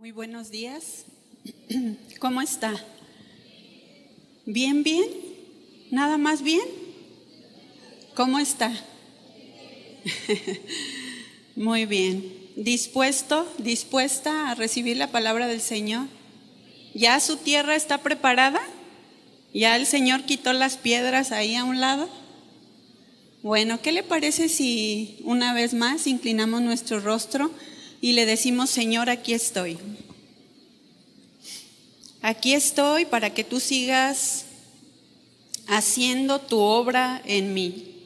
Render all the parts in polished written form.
Muy buenos días. ¿Cómo está? ¿Bien, bien? ¿Nada más bien? ¿Cómo está? Muy bien. ¿Dispuesto, dispuesta a recibir la palabra del Señor? ¿Ya su tierra está preparada? ¿Ya el Señor quitó las piedras ahí a un lado? Bueno, ¿qué le parece si una vez más inclinamos nuestro rostro y le decimos: Señor, aquí estoy? Aquí estoy para que tú sigas haciendo tu obra en mí.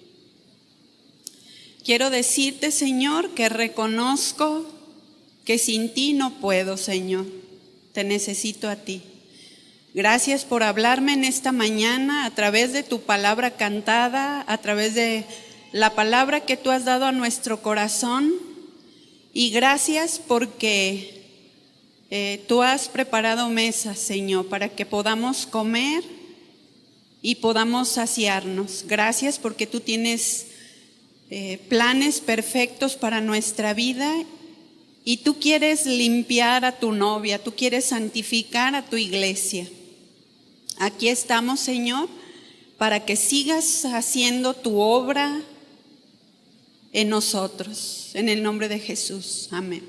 Quiero decirte, Señor, que reconozco que sin ti no puedo, Señor. Te necesito a ti. Gracias por hablarme en esta mañana a través de tu palabra cantada, a través de la palabra que tú has dado a nuestro corazón. Y gracias porque tú has preparado mesas, Señor, para que podamos comer y podamos saciarnos. Gracias porque tú tienes planes perfectos para nuestra vida y tú quieres limpiar a tu novia, tú quieres santificar a tu iglesia. Aquí estamos, Señor, para que sigas haciendo tu obra en nosotros, en el nombre de Jesús. Amén.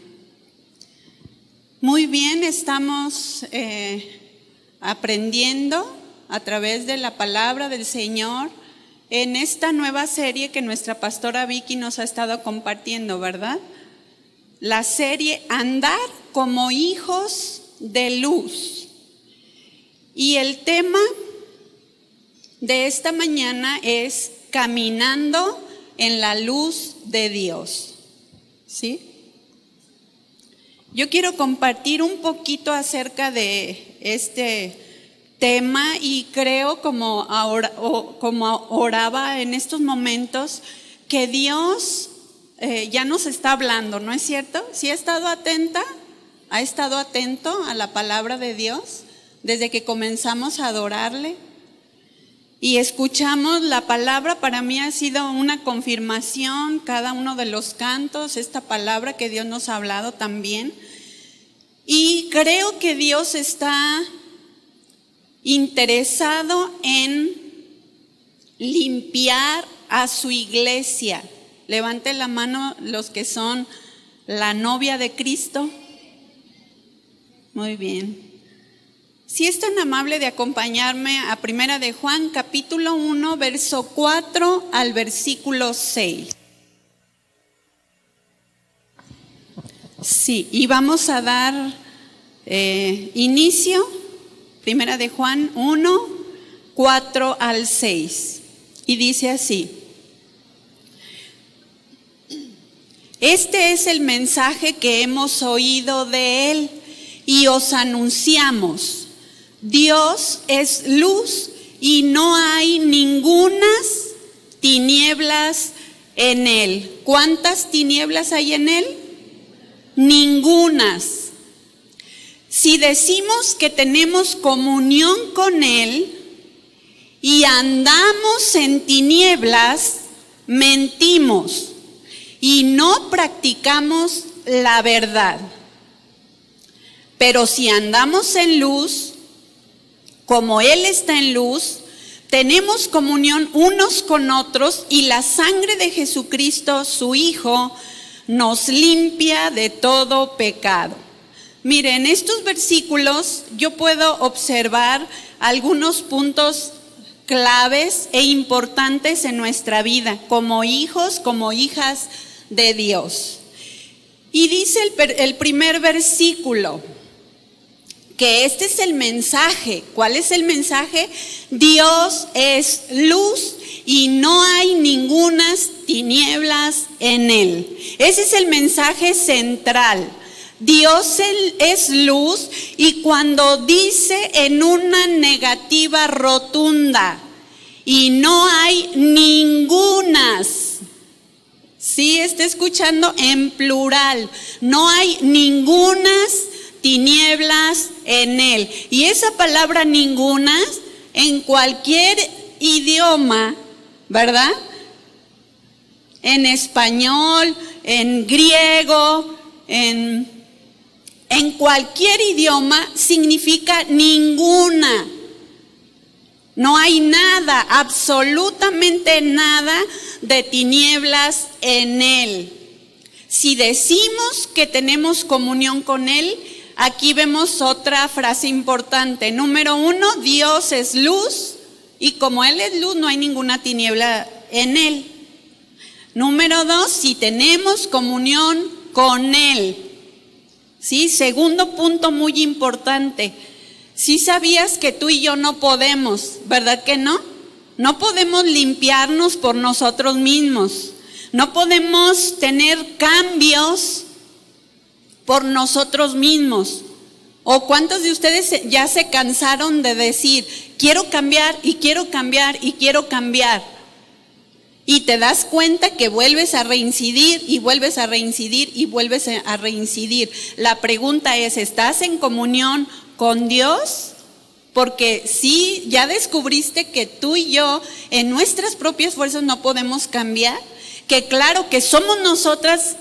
Muy bien, estamos aprendiendo a través de la palabra del Señor en esta nueva serie que nuestra pastora Vicky nos ha estado compartiendo, ¿verdad? La serie Andar como hijos de luz. Y el tema de esta mañana es caminando en la luz de Dios. ¿Sí? Yo quiero compartir un poquito acerca de este tema y creo como oraba en estos momentos que Dios ya nos está hablando, ¿no es cierto? ¿Sí ha estado atenta? ¿Ha estado atento a la palabra de Dios desde que comenzamos a adorarle? Y escuchamos la palabra. Para mí ha sido una confirmación cada uno de los cantos, esta palabra que Dios nos ha hablado también. Y creo que Dios está interesado en limpiar a su iglesia. Levante la mano los que son la novia de Cristo. Muy bien. Si es tan amable de acompañarme a Primera de Juan, capítulo 1, verso 4 al versículo 6. Sí, y vamos a dar inicio. Primera de Juan 1, 4 al 6. Y dice así: Este es el mensaje que hemos oído de él y os anunciamos. Dios es luz y no hay ningunas tinieblas en él. ¿Cuántas tinieblas hay en él? Ningunas. Si decimos que tenemos comunión con él y andamos en tinieblas, mentimos y no practicamos la verdad. Pero si andamos en luz, como Él está en luz, tenemos comunión unos con otros y la sangre de Jesucristo, su Hijo, nos limpia de todo pecado. Miren, en estos versículos yo puedo observar algunos puntos claves e importantes en nuestra vida, como hijos, como hijas de Dios. Y dice el primer versículo que este es el mensaje. ¿Cuál es el mensaje? Dios es luz y no hay ningunas tinieblas en él. Ese es el mensaje central. Dios es luz, y cuando dice en una negativa rotunda, y no hay ningunas, ¿sí está escuchando? En plural, no hay ningunas tinieblas en él. Y esa palabra ningunas, en cualquier idioma, ¿verdad? En español, en griego, en en cualquier idioma significa ninguna. No hay nada, absolutamente nada de tinieblas en Él. Si decimos que tenemos comunión con Él, aquí vemos otra frase importante. Número 1, Dios es luz y como Él es luz no hay ninguna tiniebla en Él. Número 2, si tenemos comunión con Él. ¿Sí? Segundo punto muy importante. ¿Sí sabías que tú y yo no podemos, verdad que no? No podemos limpiarnos por nosotros mismos. No podemos tener cambios por nosotros mismos. ¿O cuántos de ustedes ya se cansaron de decir, quiero cambiar y quiero cambiar y quiero cambiar? Y te das cuenta que vuelves a reincidir y vuelves a reincidir y vuelves a reincidir. La pregunta es, ¿estás en comunión con Dios? Porque sí, ya descubriste que tú y yo en nuestras propias fuerzas no podemos cambiar. Que claro que somos nosotras,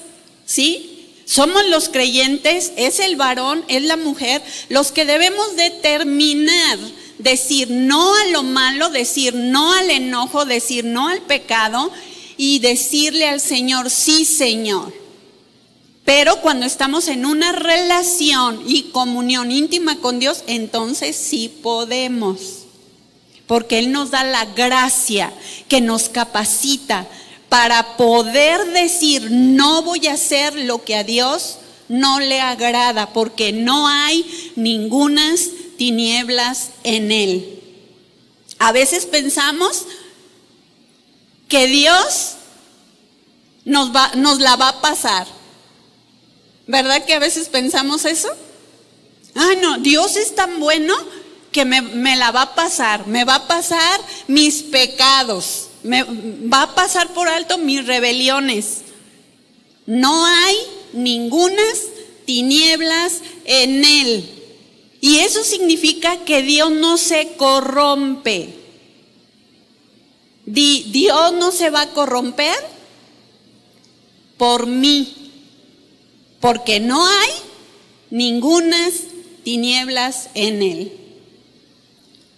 ¿sí? Somos los creyentes, es el varón, es la mujer, los que debemos determinar, decir no a lo malo, decir no al enojo, decir no al pecado y decirle al Señor, sí Señor. Pero cuando estamos en una relación y comunión íntima con Dios, entonces sí podemos. Porque Él nos da la gracia que nos capacita para poder decir, no voy a hacer lo que a Dios no le agrada, porque no hay ningunas tinieblas en Él. A veces pensamos que Dios nos la va a pasar. ¿Verdad que a veces pensamos eso? Ay, no, Dios es tan bueno que me la va a pasar. Me va a pasar mis pecados. Me va a pasar por alto mis rebeliones. No hay ningunas tinieblas en Él. Y eso significa que Dios no se corrompe. Dios no se va a corromper por mí. Porque no hay ningunas tinieblas en Él.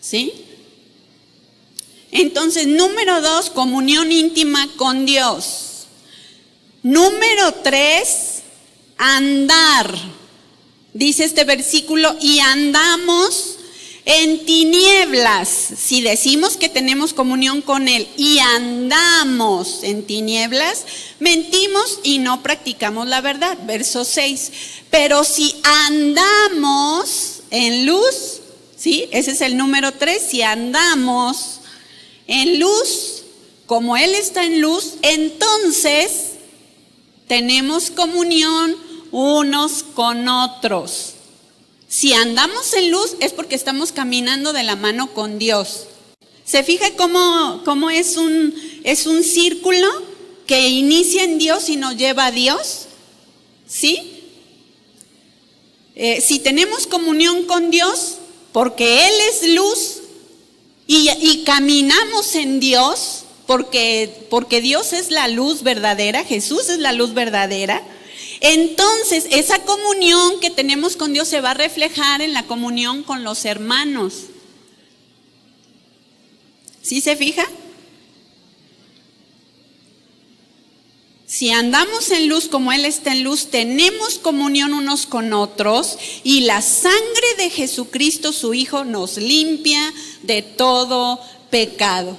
¿Sí? Entonces, número 2, comunión íntima con Dios. Número 3, andar. Dice este versículo, y andamos en tinieblas. Si decimos que tenemos comunión con Él y andamos en tinieblas, mentimos y no practicamos la verdad. Verso 6. Pero si andamos en luz, ¿sí? Ese es el número 3. Si andamos en luz, como Él está en luz, entonces tenemos comunión unos con otros. Si andamos en luz es porque estamos caminando de la mano con Dios. ¿Se fija cómo es un círculo que inicia en Dios y nos lleva a Dios? ¿Sí? Si tenemos comunión con Dios, porque Él es luz y caminamos en Dios, porque Dios es la luz verdadera, Jesús es la luz verdadera. Entonces, esa comunión que tenemos con Dios se va a reflejar en la comunión con los hermanos. ¿Sí se fija? Si andamos en luz como Él está en luz, tenemos comunión unos con otros y la sangre de Jesucristo, su Hijo, nos limpia de todo pecado.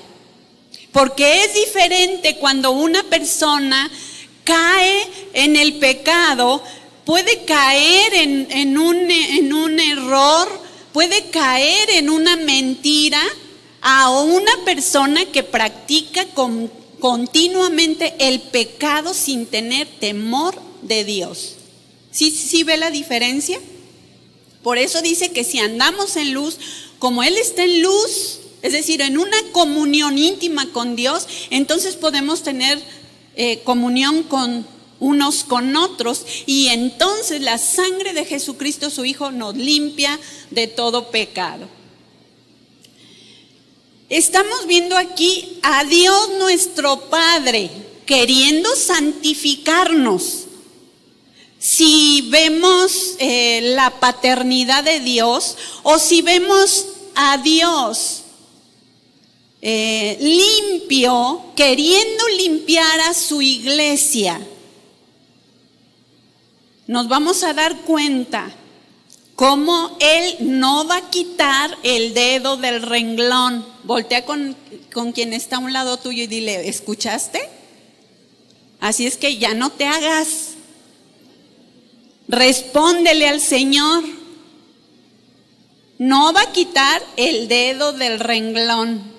Porque es diferente cuando una persona cae en el pecado, puede caer en un error, puede caer en una mentira, a una persona que practica continuamente el pecado sin tener temor de Dios. ¿Sí ve la diferencia? Por eso dice que si andamos en luz, como Él está en luz, es decir, en una comunión íntima con Dios, entonces podemos tener comunión con unos con otros y entonces la sangre de Jesucristo su Hijo nos limpia de todo pecado. Estamos viendo aquí a Dios nuestro Padre queriendo santificarnos. si vemos la paternidad de Dios o si vemos a Dios limpio, queriendo limpiar a su iglesia. Nos vamos a dar cuenta cómo Él no va a quitar el dedo del renglón. Voltea con quien está a un lado tuyo y dile, ¿escuchaste? Así es que ya no te hagas. Respóndele al Señor. No va a quitar el dedo del renglón.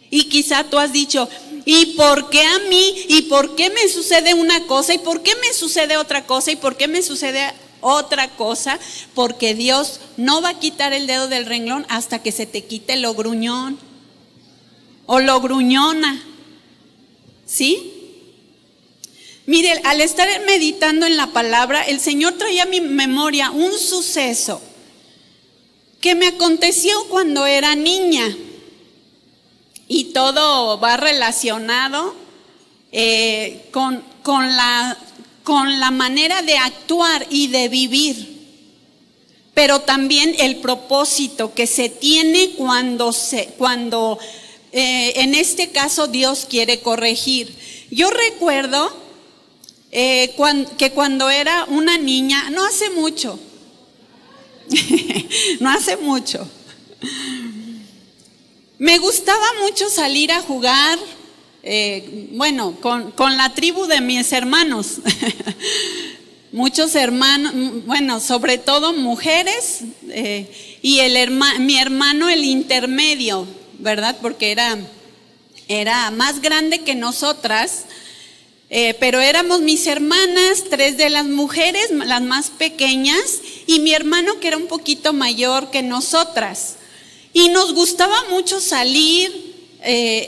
Y quizá tú has dicho, ¿y por qué a mí? ¿Y por qué me sucede una cosa? ¿Y por qué me sucede otra cosa? ¿Y por qué me sucede otra cosa? Porque Dios no va a quitar el dedo del renglón hasta que se te quite lo gruñón o lo gruñona. ¿Sí? Mire, al estar meditando en la palabra, el Señor traía a mi memoria un suceso que me aconteció cuando era niña. Y todo va relacionado con la manera de actuar y de vivir, pero también el propósito que se tiene cuando en este caso Dios quiere corregir. Yo recuerdo que cuando era una niña, no hace mucho, me gustaba mucho salir a jugar, con la tribu de mis hermanos. Muchos hermanos, sobre todo mujeres, y mi hermano el intermedio, ¿verdad? Porque era más grande que nosotras, pero éramos mis hermanas, 3 de las mujeres, las más pequeñas, y mi hermano que era un poquito mayor que nosotras. Y nos gustaba mucho salir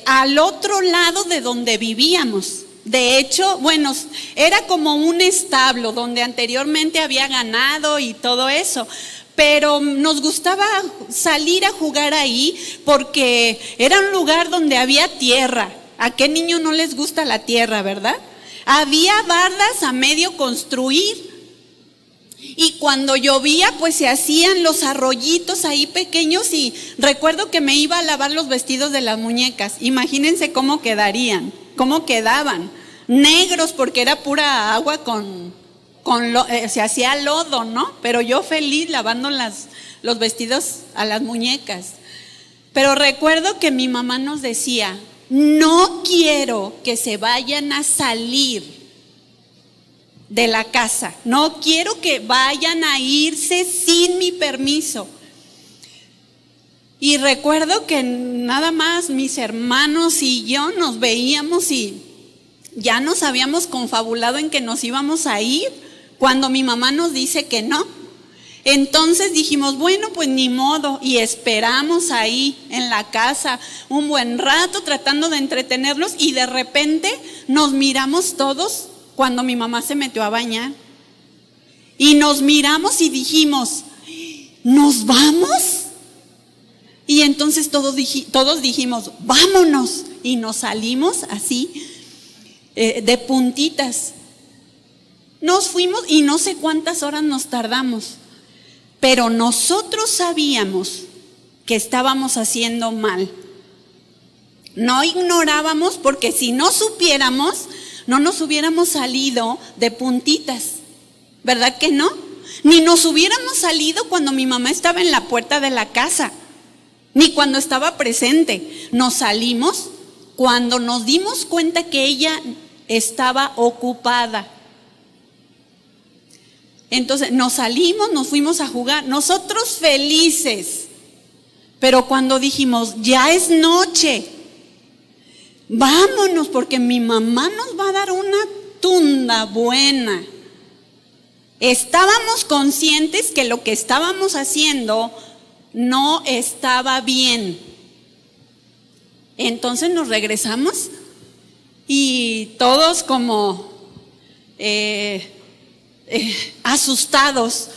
al otro lado de donde vivíamos. De hecho, era como un establo donde anteriormente había ganado y todo eso. Pero nos gustaba salir a jugar ahí porque era un lugar donde había tierra. ¿A qué niño no les gusta la tierra, verdad? Había bardas a medio construir. Y cuando llovía, pues se hacían los arroyitos ahí pequeños y recuerdo que me iba a lavar los vestidos de las muñecas. Imagínense cómo quedaban, negros porque era pura agua se hacía lodo, ¿no? Pero yo feliz lavando los vestidos a las muñecas. Pero recuerdo que mi mamá nos decía, no quiero que se vayan a salir de la casa, no quiero que vayan a irse sin mi permiso. Y recuerdo que nada más mis hermanos y yo nos veíamos y ya nos habíamos confabulado en que nos íbamos a ir cuando mi mamá nos dice que no. Entonces dijimos, bueno, pues ni modo, y esperamos ahí en la casa un buen rato tratando de entretenerlos y de repente nos miramos todos cuando mi mamá se metió a bañar. Y nos miramos y dijimos, ¿nos vamos? Y entonces todos dijimos, vámonos. Y nos salimos así, de puntitas. Nos fuimos y no sé cuántas horas nos tardamos. Pero nosotros sabíamos que estábamos haciendo mal. No ignorábamos porque si no supiéramos, no nos hubiéramos salido de puntitas, ¿verdad que no? Ni nos hubiéramos salido cuando mi mamá estaba en la puerta de la casa, ni cuando estaba presente. Nos salimos cuando nos dimos cuenta que ella estaba ocupada. Entonces nos salimos, nos fuimos a jugar, nosotros felices. Pero cuando dijimos, ya es noche, vámonos porque mi mamá nos va a dar una tunda buena. Estábamos conscientes que lo que estábamos haciendo no estaba bien. Entonces nos regresamos y todos como asustados.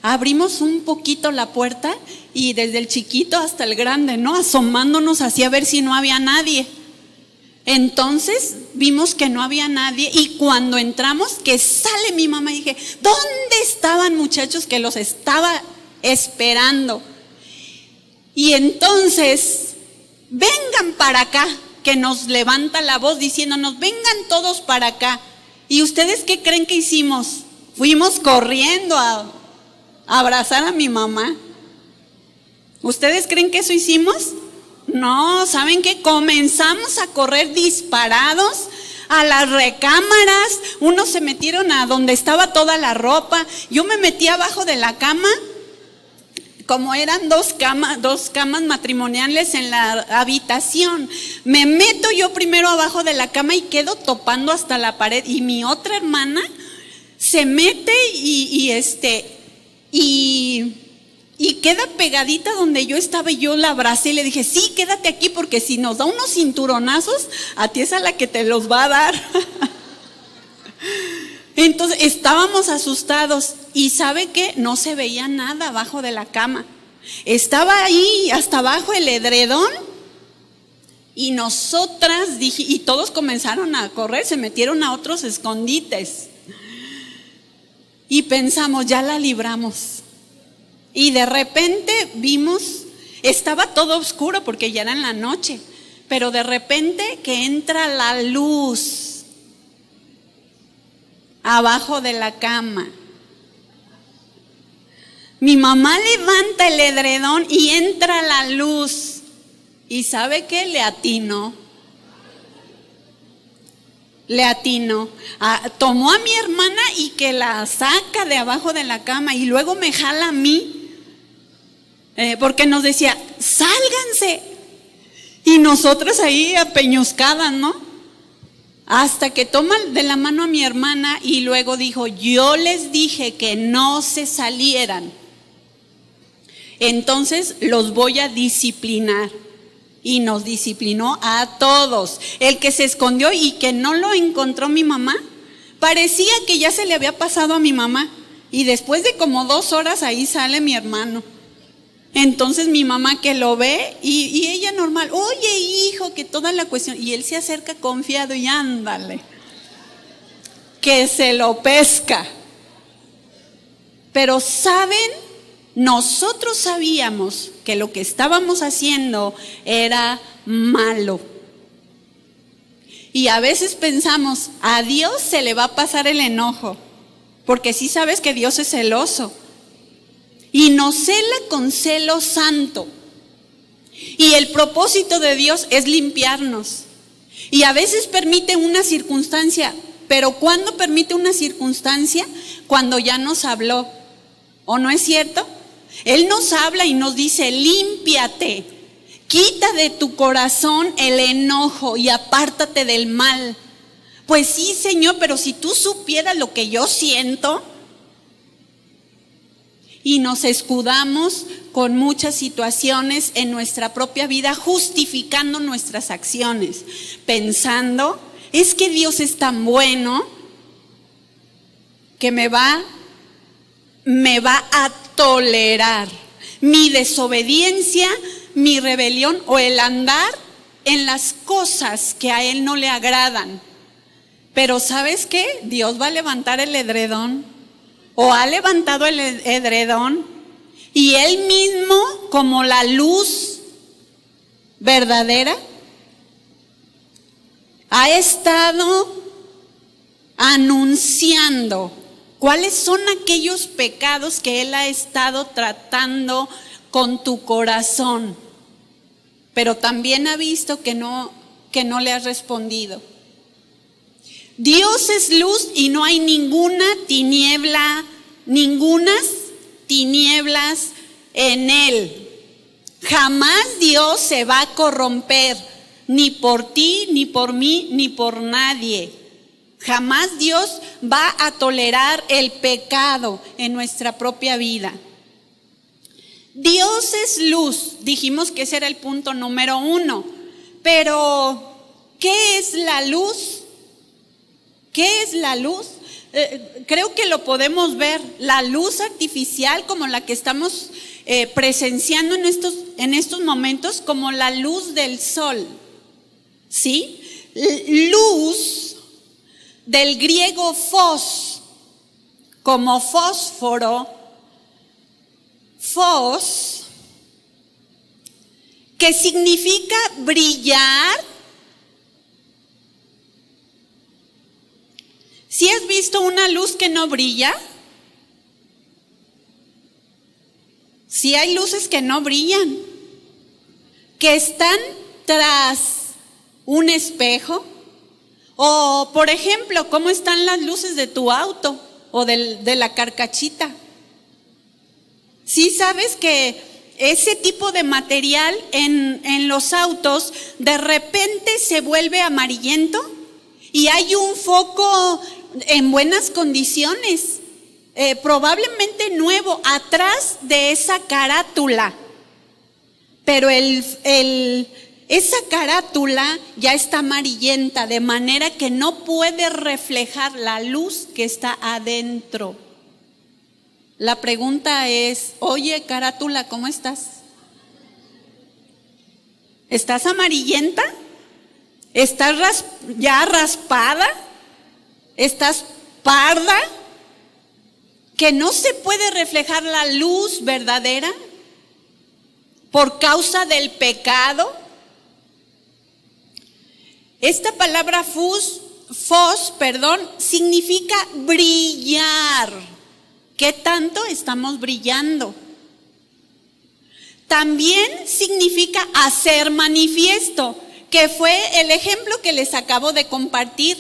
Abrimos un poquito la puerta y desde el chiquito hasta el grande, ¿no? Asomándonos hacia ver si no había nadie. Entonces vimos que no había nadie y cuando entramos, que sale mi mamá, y dije, ¿dónde estaban, muchachos, que los estaba esperando? Y entonces, vengan para acá, que nos levanta la voz diciéndonos, vengan todos para acá. ¿Y ustedes qué creen que hicimos? Fuimos corriendo a abrazar a mi mamá. ¿Ustedes creen que eso hicimos? No, ¿saben qué? Comenzamos a correr disparados a las recámaras. Unos se metieron a donde estaba toda la ropa. Yo me metí abajo de la cama. Como eran dos camas matrimoniales en la habitación, me meto yo primero abajo de la cama y quedo topando hasta la pared. Y mi otra hermana se mete y queda pegadita donde yo estaba y yo la abracé y le dije, sí, quédate aquí porque si nos da unos cinturonazos, a ti es a la que te los va a dar. Entonces estábamos asustados y ¿sabe qué? No se veía nada abajo de la cama. Estaba ahí hasta abajo el edredón y nosotras y todos comenzaron a correr, se metieron a otros escondites y pensamos, ya la libramos. Y de repente vimos, estaba todo oscuro porque ya era en la noche, pero de repente que entra la luz abajo de la cama. Mi mamá levanta el edredón y entra la luz. ¿Y sabe qué? Le atinó. Tomó a mi hermana y que la saca de abajo de la cama y luego me jala a mí. Porque nos decía, sálganse. Y nosotras ahí apeñuscadas, ¿no? Hasta que toma de la mano a mi hermana y luego dijo, yo les dije que no se salieran. Entonces los voy a disciplinar. Y nos disciplinó a todos. El que se escondió y que no lo encontró mi mamá, parecía que ya se le había pasado a mi mamá. Y después de como 2 horas ahí sale mi hermano. Entonces mi mamá que lo ve y ella normal, oye hijo, que toda la cuestión, y él se acerca confiado y ándale, que se lo pesca. Pero ¿saben? Nosotros sabíamos que lo que estábamos haciendo era malo. Y a veces pensamos, a Dios se le va a pasar el enojo, porque sí sabes que Dios es celoso. Y nos cela con celo santo. Y el propósito de Dios es limpiarnos. Y a veces permite una circunstancia, pero ¿cuándo permite una circunstancia? Cuando ya nos habló. ¿O no es cierto? Él nos habla y nos dice, límpiate, quita de tu corazón el enojo y apártate del mal. Pues sí, Señor, pero si tú supieras lo que yo siento. Y nos escudamos con muchas situaciones en nuestra propia vida, justificando nuestras acciones, pensando, es que Dios es tan bueno que me va a tolerar mi desobediencia, mi rebelión o el andar en las cosas que a Él no le agradan. Pero ¿sabes qué? Dios va a levantar el edredón. O ha levantado el edredón y Él mismo, como la luz verdadera, ha estado anunciando cuáles son aquellos pecados que Él ha estado tratando con tu corazón, pero también ha visto que no le has respondido. Dios es luz y no hay ninguna tinieblas en Él. Jamás Dios se va a corromper, ni por ti, ni por mí, ni por nadie. Jamás Dios va a tolerar el pecado en nuestra propia vida. Dios es luz, dijimos que ese era el punto número 1, pero ¿qué es la luz? ¿Qué es la luz? Creo que lo podemos ver, la luz artificial como la que estamos presenciando en estos momentos, como la luz del sol, ¿sí? luz del griego phos, como fósforo, phos, que significa brillar. ¿Sí has visto una luz que no brilla? Sí hay luces que no brillan, que están tras un espejo. O, por ejemplo, ¿cómo están las luces de tu auto o de la carcachita? ¿Sí sabes que ese tipo de material en los autos de repente se vuelve amarillento? Y hay un foco en buenas condiciones, probablemente nuevo, atrás de esa carátula. Pero esa carátula ya está amarillenta, de manera que no puede reflejar la luz que está adentro. La pregunta es, oye, carátula, ¿cómo estás? ¿Estás amarillenta? ¿Estás ya raspada? ¿Estás parda? ¿Que no se puede reflejar la luz verdadera por causa del pecado? Esta palabra phos, significa brillar. ¿Qué tanto estamos brillando? También significa hacer manifiesto, que fue el ejemplo que les acabo de compartir,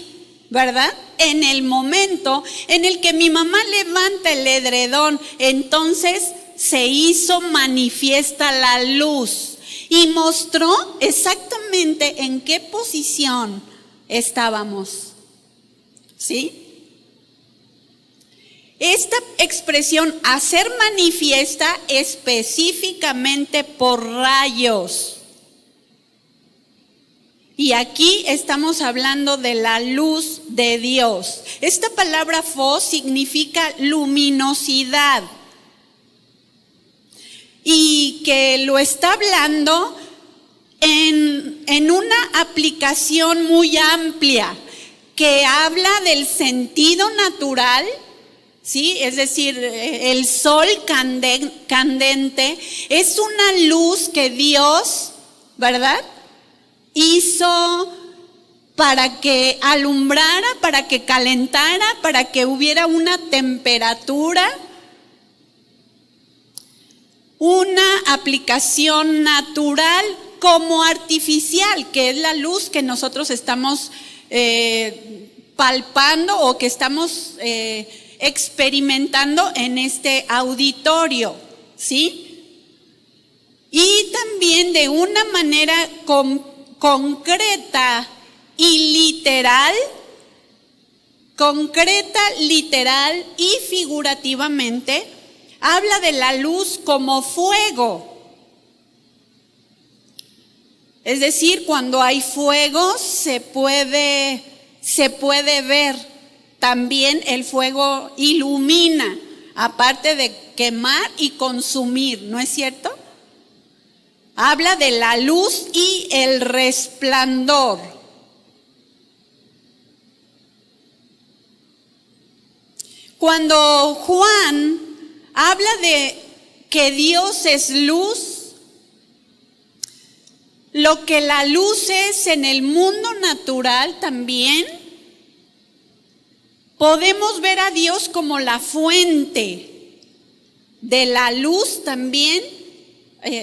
¿verdad? En el momento en el que mi mamá levanta el edredón, entonces se hizo manifiesta la luz y mostró exactamente en qué posición estábamos, ¿sí? Esta expresión, hacer manifiesta, específicamente por rayos. Y aquí estamos hablando de la luz de Dios. Esta palabra phos significa luminosidad. Y que lo está hablando en una aplicación muy amplia, que habla del sentido natural, ¿sí? Es decir, el sol candente es una luz que Dios, ¿verdad?, hizo para que alumbrara, para que calentara, para que hubiera una temperatura, una aplicación natural como artificial, que es la luz que nosotros estamos palpando o que estamos experimentando en este auditorio, ¿sí? Y también de una manera concreta y literal y figurativamente, habla de la luz como fuego. Es decir, cuando hay fuego se puede ver. También el fuego ilumina, aparte de quemar y consumir, ¿no es cierto? Habla de la luz y el resplandor. Cuando Juan habla de que Dios es luz, lo que la luz es en el mundo natural también, podemos ver a Dios como la fuente de la luz también,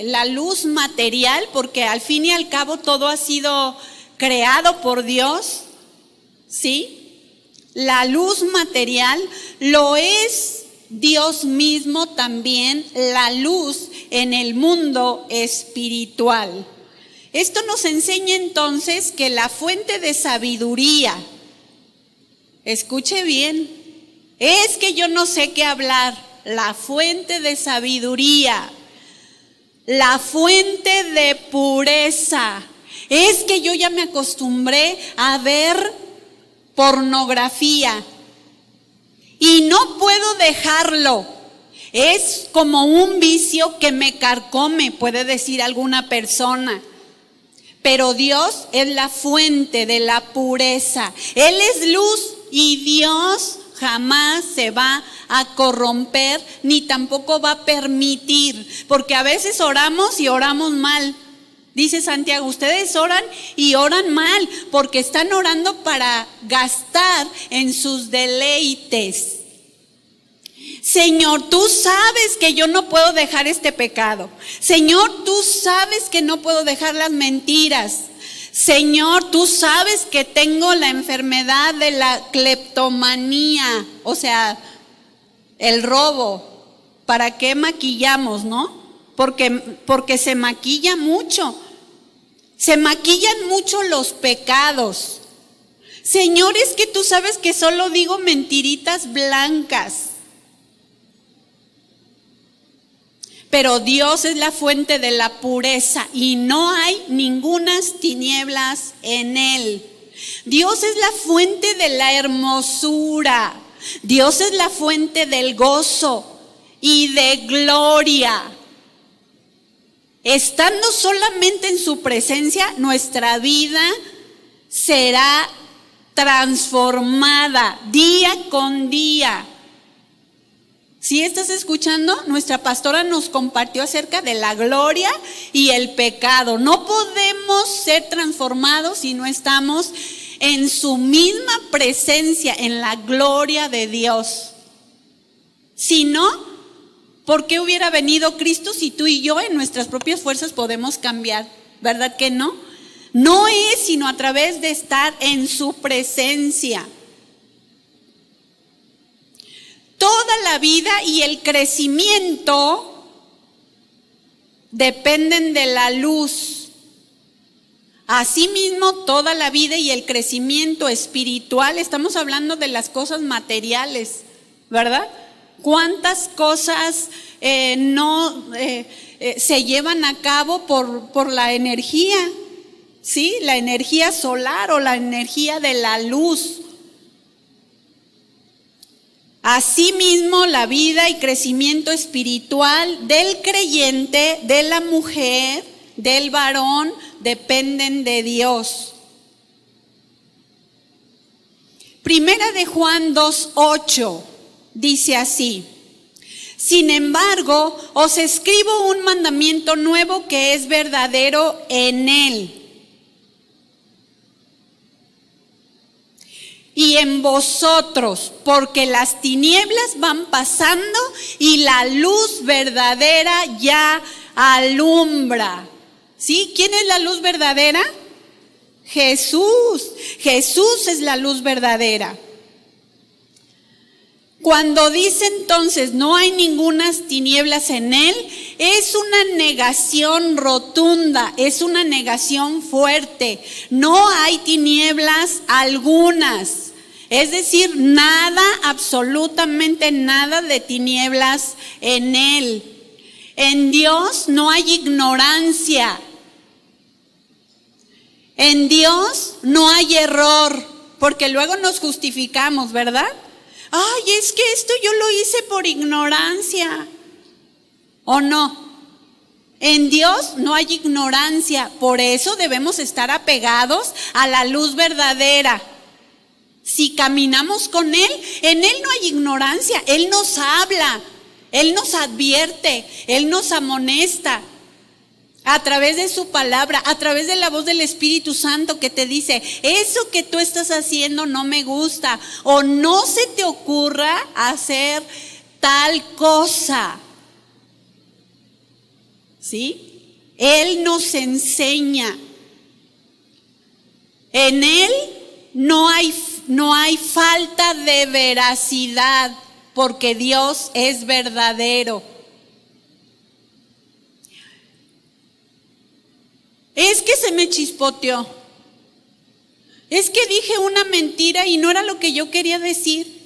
la luz material, porque al fin y al cabo todo ha sido creado por Dios, ¿sí? La luz material lo es Dios mismo también, la luz en el mundo espiritual. Esto nos enseña entonces que la fuente de sabiduría, escuche bien, es que yo no sé qué hablar, la fuente de sabiduría, la fuente de pureza, es que yo ya me acostumbré a ver pornografía y no puedo dejarlo. Es como un vicio que me carcome, puede decir alguna persona. Pero Dios es la fuente de la pureza. Él es luz y Dios jamás se va a corromper ni tampoco va a permitir, porque a veces oramos y oramos mal. Dice Santiago, ustedes oran y oran mal porque están orando para gastar en sus deleites. Señor, tú sabes que yo no puedo dejar este pecado. Señor, tú sabes que no puedo dejar las mentiras. Señor, tú sabes que tengo la enfermedad de la cleptomanía, o sea, el robo. ¿Para qué maquillamos, no? Porque se maquilla mucho. Se maquillan mucho los pecados. Señor, es que tú sabes que solo digo mentiritas blancas. Pero Dios es la fuente de la pureza y no hay ningunas tinieblas en Él. Dios es la fuente de la hermosura. Dios es la fuente del gozo y de gloria. Estando solamente en su presencia, nuestra vida será transformada día con día. ¿Sí estás escuchando? Nuestra pastora nos compartió acerca de la gloria y el pecado. No podemos ser transformados si no estamos en su misma presencia, en la gloria de Dios. Si no, ¿por qué hubiera venido Cristo si tú y yo en nuestras propias fuerzas podemos cambiar? ¿Verdad que no? No es sino a través de estar en su presencia. Toda la vida y el crecimiento dependen de la luz. Asimismo, toda la vida y el crecimiento espiritual, estamos hablando de las cosas materiales, ¿verdad? ¿Cuántas cosas se llevan a cabo por la energía? ¿Sí? La energía solar o la energía de la luz. Asimismo, la vida y crecimiento espiritual del creyente, de la mujer, del varón, dependen de Dios. Primera de Juan 2:8 dice así: sin embargo, os escribo un mandamiento nuevo que es verdadero en Él y en vosotros, porque las tinieblas van pasando y la luz verdadera ya alumbra. ¿Sí? ¿Quién es la luz verdadera? Jesús. Jesús es la luz verdadera. Cuando dice entonces no hay ningunas tinieblas en Él, es una negación rotunda, es una negación fuerte. No hay tinieblas algunas. Es decir, nada, absolutamente nada de tinieblas en Él. En Dios no hay ignorancia. En Dios no hay error, porque luego nos justificamos, ¿verdad? Ay, es que esto yo lo hice por ignorancia. ¿O no? En Dios no hay ignorancia, por eso debemos estar apegados a la luz verdadera. Si caminamos con Él, en Él no hay ignorancia, Él nos habla, Él nos advierte, Él nos amonesta a través de su palabra, a través de la voz del Espíritu Santo que te dice, eso que tú estás haciendo no me gusta, o no se te ocurra hacer tal cosa. ¿Sí? Él nos enseña. En Él no hay falta de veracidad, porque Dios es verdadero. Es que se me chispoteó. Es que dije una mentira y no era lo que yo quería decir.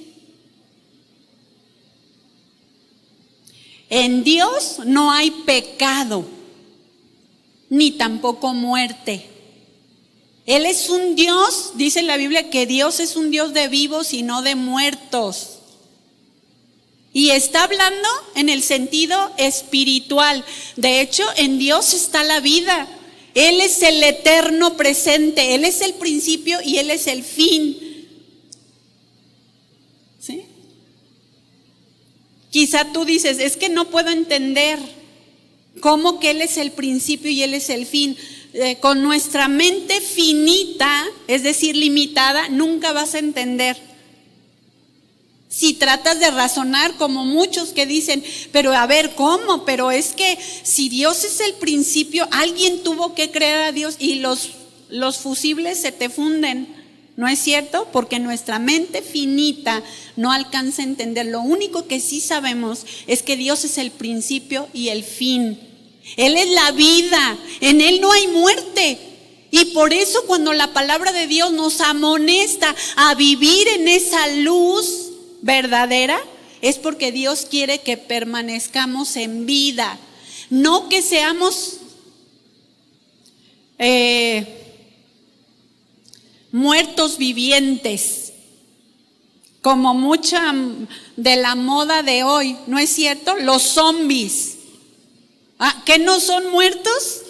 En Dios no hay pecado, ni tampoco muerte. Él es un Dios, dice la Biblia que Dios es un Dios de vivos y no de muertos. Y está hablando en el sentido espiritual. De hecho, en Dios está la vida. Él es el eterno presente, Él es el principio y Él es el fin. ¿Sí? Quizá tú dices, es que no puedo entender cómo que Él es el principio y Él es el fin. Con nuestra mente finita, es decir, limitada, nunca vas a entender. Si tratas de razonar como muchos que dicen, pero a ver, ¿cómo? Pero es que si Dios es el principio, alguien tuvo que crear a Dios y los fusibles se te funden. ¿No es cierto? Porque nuestra mente finita no alcanza a entender. Lo único que sí sabemos es que Dios es el principio y el fin. Él es la vida, en Él no hay muerte. Y por eso cuando la palabra de Dios nos amonesta a vivir en esa luz verdadera, es porque Dios quiere que permanezcamos en vida, no que seamos muertos vivientes, como mucha de la moda de hoy, ¿no es cierto? Los zombies. ¿Qué no son muertos?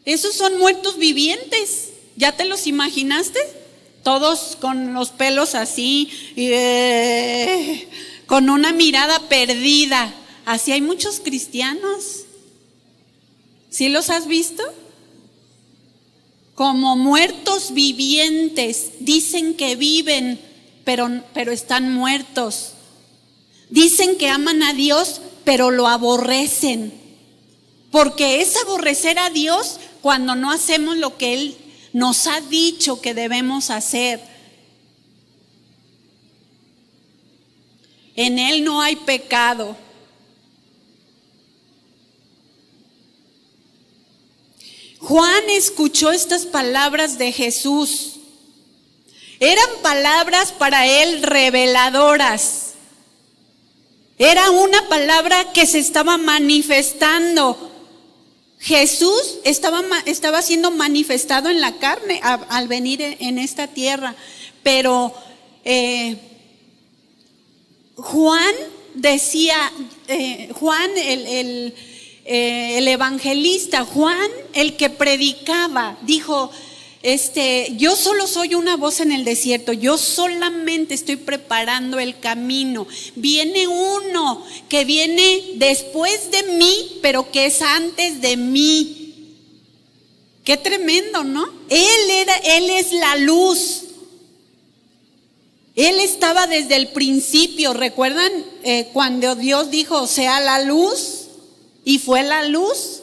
Esos son muertos vivientes. ¿Ya te los imaginaste? Todos con los pelos así, con una mirada perdida. Así hay muchos cristianos. ¿Sí los has visto? Como muertos vivientes. Dicen que viven, pero están muertos. Dicen que aman a Dios, pero lo aborrecen. Porque es aborrecer a Dios cuando no hacemos lo que Él nos ha dicho que debemos hacer. En Él no hay pecado. Juan escuchó estas palabras de Jesús. Eran palabras para él reveladoras. Era una palabra que se estaba manifestando. Jesús estaba siendo manifestado en la carne al venir en esta tierra, pero Juan decía, Juan el evangelista, Juan el que predicaba, dijo, yo solo soy una voz en el desierto, yo solamente estoy preparando el camino. Viene uno que viene después de mí, pero que es antes de mí. Qué tremendo, ¿no? Él es la luz. Él estaba desde el principio. ¿Recuerdan cuando Dios dijo, sea la luz? Y fue la luz.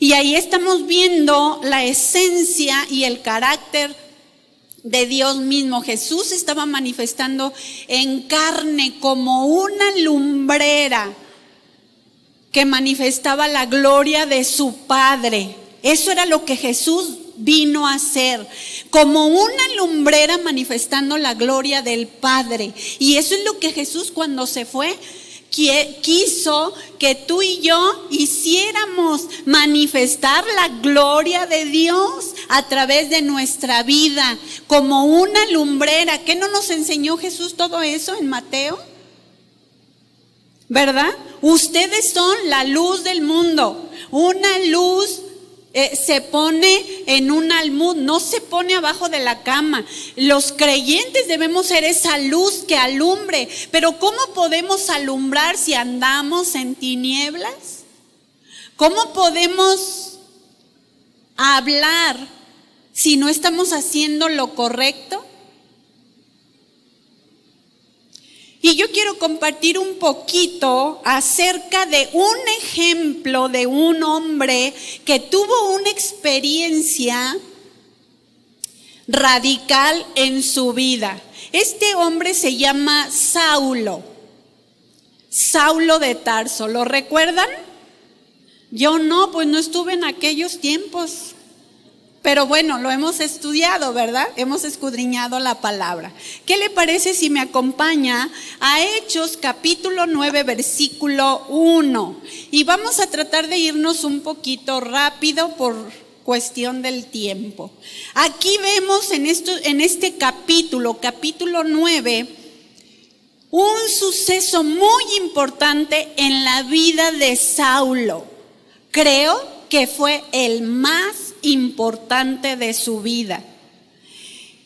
Y ahí estamos viendo la esencia y el carácter de Dios mismo. Jesús estaba manifestando en carne como una lumbrera que manifestaba la gloria de su Padre. Eso era lo que Jesús vino a hacer, como una lumbrera manifestando la gloria del Padre. Y eso es lo que Jesús cuando se fue quiso que tú y yo hiciéramos manifestar la gloria de Dios a través de nuestra vida, como una lumbrera. ¿Qué no nos enseñó Jesús todo eso en Mateo? ¿Verdad? Ustedes son la luz del mundo. Una luz se pone en un almud, no se pone abajo de la cama. Los creyentes debemos ser esa luz que alumbre. Pero ¿cómo podemos alumbrar si andamos en tinieblas? ¿Cómo podemos hablar si no estamos haciendo lo correcto? Y yo quiero compartir un poquito acerca de un ejemplo de un hombre que tuvo una experiencia radical en su vida. Este hombre se llama Saulo de Tarso. ¿Lo recuerdan? Yo no, pues no estuve en aquellos tiempos. Pero bueno, lo hemos estudiado, ¿verdad? Hemos escudriñado la palabra. ¿Qué le parece si me acompaña a Hechos capítulo 9, versículo 1? Y vamos a tratar de irnos un poquito rápido por cuestión del tiempo. Aquí vemos en este capítulo 9, un suceso muy importante en la vida de Saulo. Creo que fue el más importante de su vida.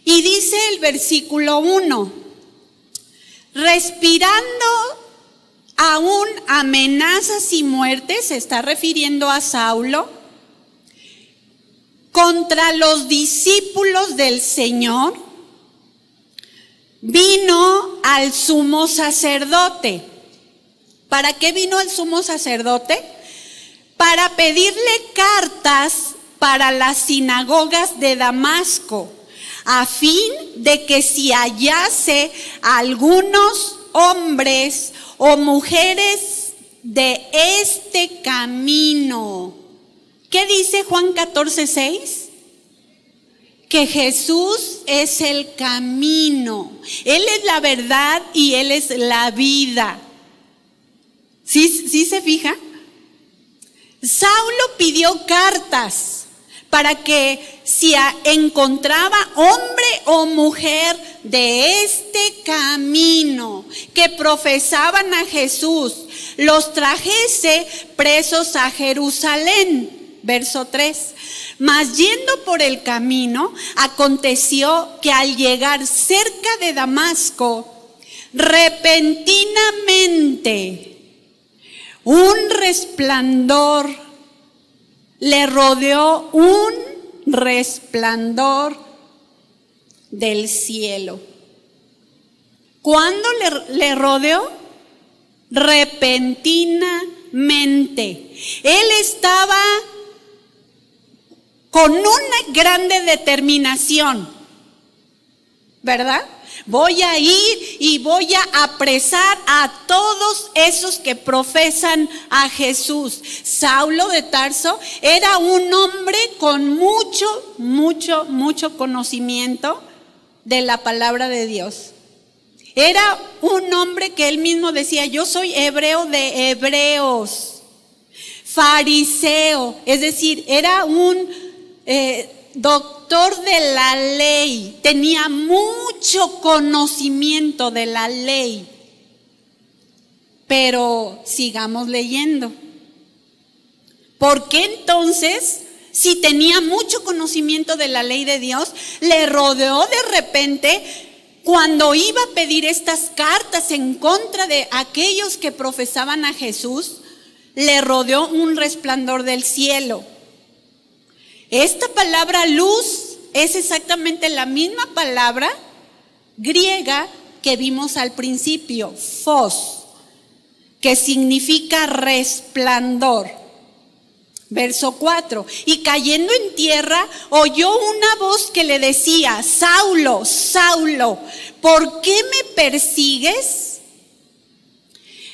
Y dice el versículo 1, respirando aún amenazas y muertes, se está refiriendo a Saulo, contra los discípulos del Señor, vino al sumo sacerdote. ¿Para qué vino el sumo sacerdote? Para pedirle cartas para las sinagogas de Damasco, a fin de que si hallase algunos hombres o mujeres de este camino. ¿Qué dice Juan 14:6? Que Jesús es el camino. Él es la verdad y Él es la vida. ¿Sí se fija? Saulo pidió cartas para que si encontraba hombre o mujer de este camino que profesaban a Jesús, los trajese presos a Jerusalén. Verso 3. Mas yendo por el camino, aconteció que al llegar cerca de Damasco, repentinamente un resplandor le rodeó, un resplandor del cielo. ¿Cuándo le rodeó? Repentinamente. Él estaba con una grande determinación, ¿verdad? Voy a ir y voy a apresar a todos esos que profesan a Jesús. Saulo de Tarso era un hombre con mucho conocimiento de la palabra de Dios. Era un hombre que él mismo decía, yo soy hebreo de hebreos, fariseo, es decir, era un doctor de la ley, tenía mucho conocimiento de la ley. Pero sigamos leyendo. ¿Por qué entonces, si tenía mucho conocimiento de la ley de Dios, le rodeó de repente cuando iba a pedir estas cartas en contra de aquellos que profesaban a Jesús? Le rodeó un resplandor del cielo. Esta palabra luz es exactamente la misma palabra griega que vimos al principio, phos, que significa resplandor. Verso 4, y cayendo en tierra, oyó una voz que le decía, Saulo, Saulo, ¿por qué me persigues?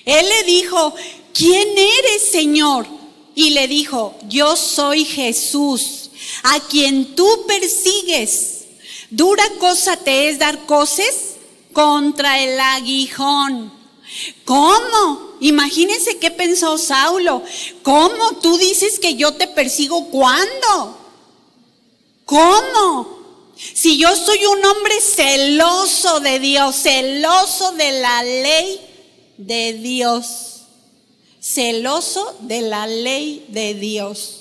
Él le dijo, ¿quién eres, Señor? Y le dijo, yo soy Jesús, a quien tú persigues. Dura cosa te es dar coces contra el aguijón. ¿Cómo? Imagínense qué pensó Saulo. ¿Cómo? Tú dices que yo te persigo. ¿Cuándo? ¿Cómo? Si yo soy un hombre celoso de Dios, celoso de la ley de Dios, celoso de la ley de Dios.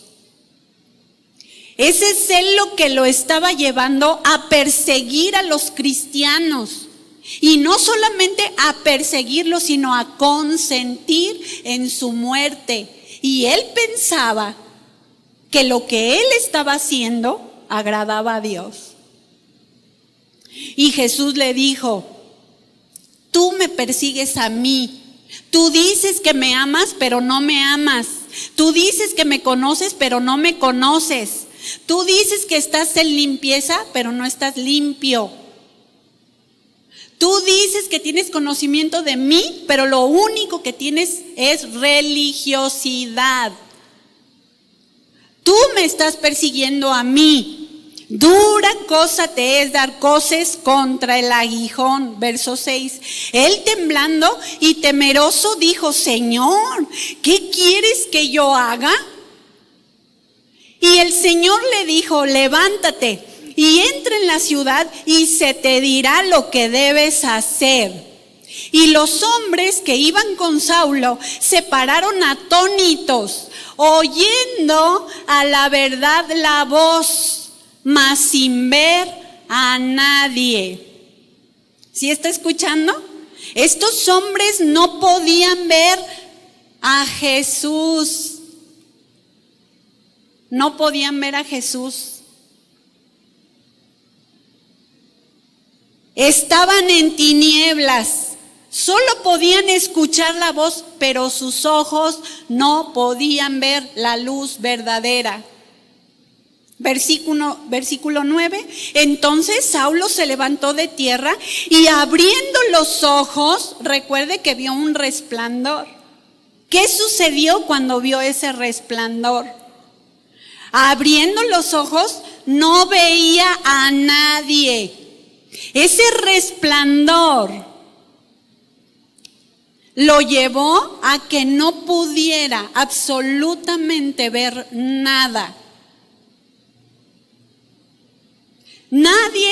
Ese celo que lo estaba llevando a perseguir a los cristianos. Y no solamente a perseguirlos, sino a consentir en su muerte. Y él pensaba que lo que él estaba haciendo agradaba a Dios. Y Jesús le dijo, tú me persigues a mí. Tú dices que me amas, pero no me amas. Tú dices que me conoces, pero no me conoces. Tú dices que estás en limpieza, pero no estás limpio. Tú dices que tienes conocimiento de mí, pero lo único que tienes es religiosidad. Tú me estás persiguiendo a mí. Dura cosa te es dar coces contra el aguijón. Verso 6. Él temblando y temeroso dijo, Señor, ¿qué quieres que yo haga? Y el Señor le dijo, levántate y entra en la ciudad y se te dirá lo que debes hacer. Y los hombres que iban con Saulo se pararon atónitos, oyendo a la verdad la voz, mas sin ver a nadie. ¿Sí está escuchando? Estos hombres no podían ver a Jesús. No podían ver a Jesús. Estaban en tinieblas. Solo podían escuchar la voz, pero sus ojos no podían ver la luz verdadera. Versículo 9. Entonces Saulo se levantó de tierra y abriendo los ojos, recuerde que vio un resplandor. ¿Qué sucedió cuando vio ese resplandor? Abriendo los ojos, no veía a nadie. Ese resplandor lo llevó a que no pudiera absolutamente ver nada. Nadie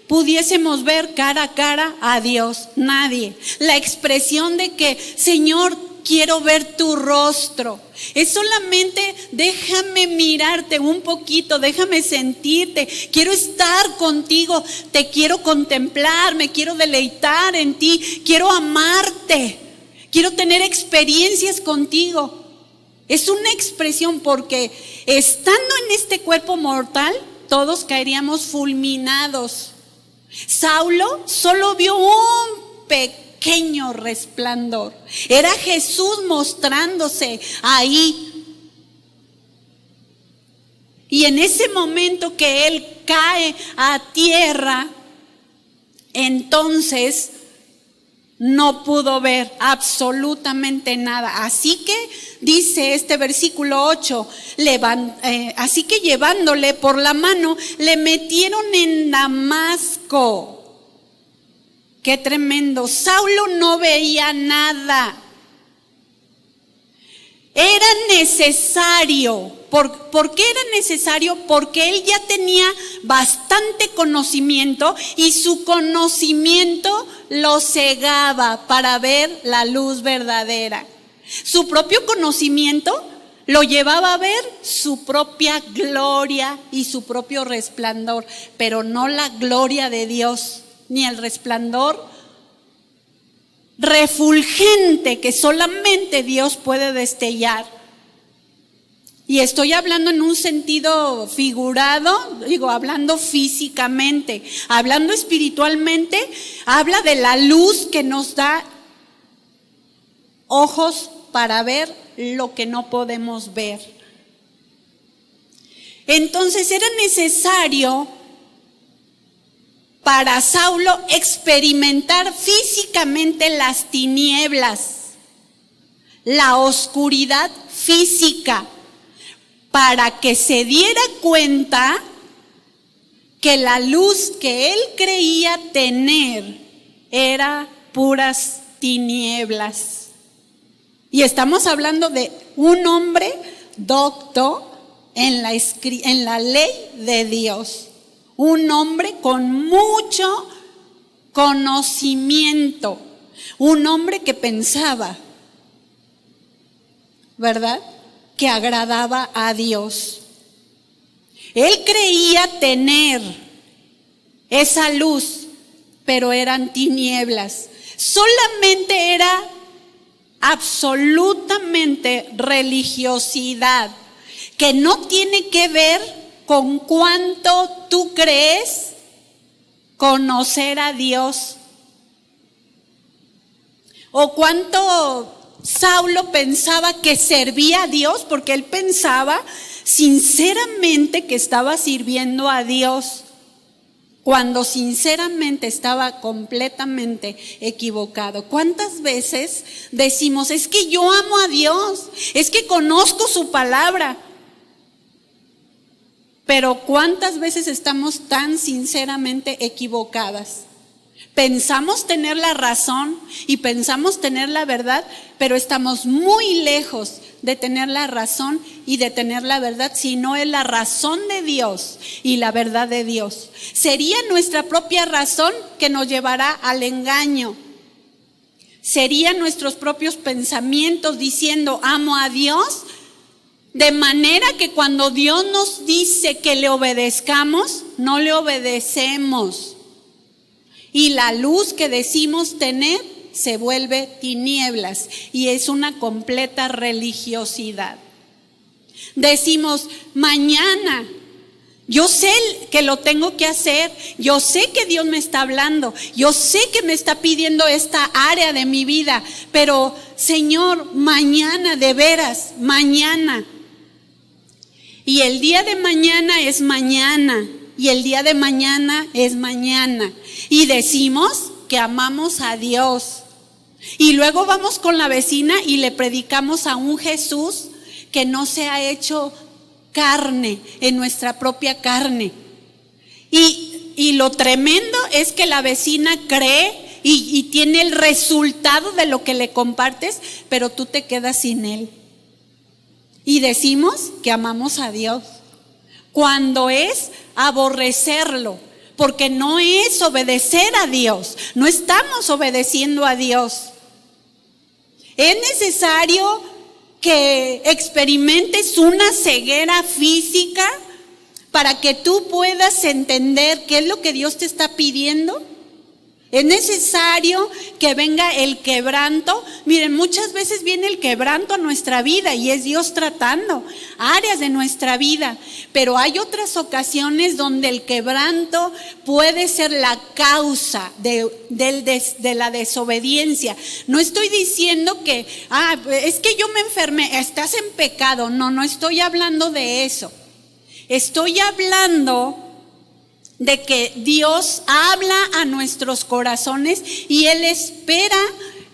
pudiésemos ver cara a cara a Dios, nadie. La expresión de que, Señor, quiero ver tu rostro, es solamente déjame mirarte un poquito, déjame sentirte, quiero estar contigo, te quiero contemplar, me quiero deleitar en ti, quiero amarte, quiero tener experiencias contigo. Es una expresión porque estando en este cuerpo mortal, todos caeríamos fulminados. Saulo solo vio un pequeño resplandor. Era Jesús mostrándose ahí. Y en ese momento que él cae a tierra, entonces no pudo ver absolutamente nada. Así que dice este versículo 8, así que llevándole por la mano, le metieron en Damasco. Qué tremendo. Saulo no veía nada. Era necesario. ¿Por qué era necesario? Porque él ya tenía bastante conocimiento y su conocimiento lo cegaba para ver la luz verdadera. Su propio conocimiento lo llevaba a ver su propia gloria y su propio resplandor, pero no la gloria de Dios, ni el resplandor refulgente que solamente Dios puede destellar. Y estoy hablando en un sentido figurado, hablando físicamente, hablando espiritualmente, habla de la luz que nos da ojos para ver lo que no podemos ver. Entonces era necesario para Saulo experimentar físicamente las tinieblas, la oscuridad física, para que se diera cuenta que la luz que él creía tener era puras tinieblas. Y estamos hablando de un hombre docto en la ley de Dios, un hombre con mucho conocimiento, un hombre que pensaba, ¿verdad?, que agradaba a Dios. Él creía tener esa luz, pero eran tinieblas. Solamente era absolutamente religiosidad, que no tiene que ver con cuánto tú crees conocer a Dios o cuánto Saulo pensaba que servía a Dios, porque él pensaba sinceramente que estaba sirviendo a Dios, cuando sinceramente estaba completamente equivocado. ¿Cuántas veces decimos, es que yo amo a Dios, es que conozco su palabra? Pero ¿cuántas veces estamos tan sinceramente equivocadas? Pensamos tener la razón y pensamos tener la verdad, pero estamos muy lejos de tener la razón y de tener la verdad, si no es la razón de Dios y la verdad de Dios. Sería nuestra propia razón que nos llevará al engaño. Serían nuestros propios pensamientos diciendo amo a Dios, De manera que cuando Dios nos dice que le obedezcamos, no le obedecemos. Y la luz que decimos tener se vuelve tinieblas y es una completa religiosidad. Decimos, mañana, yo sé que lo tengo que hacer, yo sé que Dios me está hablando, yo sé que me está pidiendo esta área de mi vida, pero Señor, mañana, de veras, mañana. Y el día de mañana es mañana, y el día de mañana es mañana. Y decimos que amamos a Dios. Y luego vamos con la vecina y le predicamos a un Jesús que no se ha hecho carne en nuestra propia carne. Y lo tremendo es que la vecina cree y tiene el resultado de lo que le compartes, pero tú te quedas sin él. Y decimos que amamos a Dios, cuando es aborrecerlo, porque no es obedecer a Dios, no estamos obedeciendo a Dios. Es necesario que experimentes una ceguera física para que tú puedas entender qué es lo que Dios te está pidiendo. Es necesario que venga el quebranto. Miren, muchas veces viene el quebranto a nuestra vida y es Dios tratando áreas de nuestra vida. Pero hay otras ocasiones donde el quebranto puede ser la causa de la desobediencia. No estoy diciendo que, es que yo me enfermé, estás en pecado. No estoy hablando de eso. Estoy hablando de que Dios habla a nuestros corazones y Él espera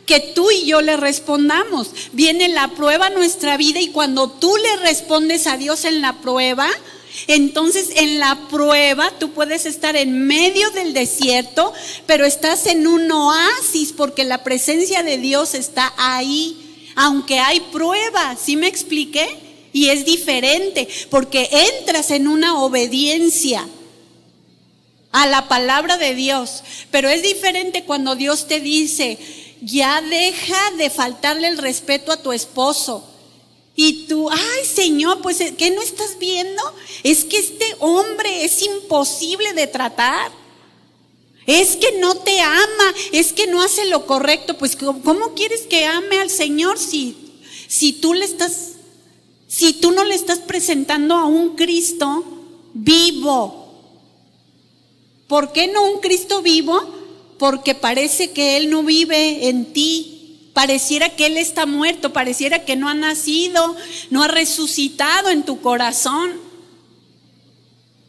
que tú y yo le respondamos. Viene la prueba a nuestra vida y cuando tú le respondes a Dios en la prueba, entonces en la prueba tú puedes estar en medio del desierto, pero estás en un oasis porque la presencia de Dios está ahí, aunque hay prueba. ¿Sí me expliqué? Y es diferente porque entras en una obediencia a la palabra de Dios, pero es diferente cuando Dios te dice, ya deja de faltarle el respeto a tu esposo. Y tú, ay Señor, pues ¿qué no estás viendo? Es que este hombre es imposible de tratar. Es que no te ama, es que no hace lo correcto. Pues ¿cómo quieres que ame al Señor si tú no le estás presentando a un Cristo vivo? ¿Por qué no un Cristo vivo? Porque parece que Él no vive en ti. Pareciera que Él está muerto, pareciera que no ha nacido, no ha resucitado en tu corazón.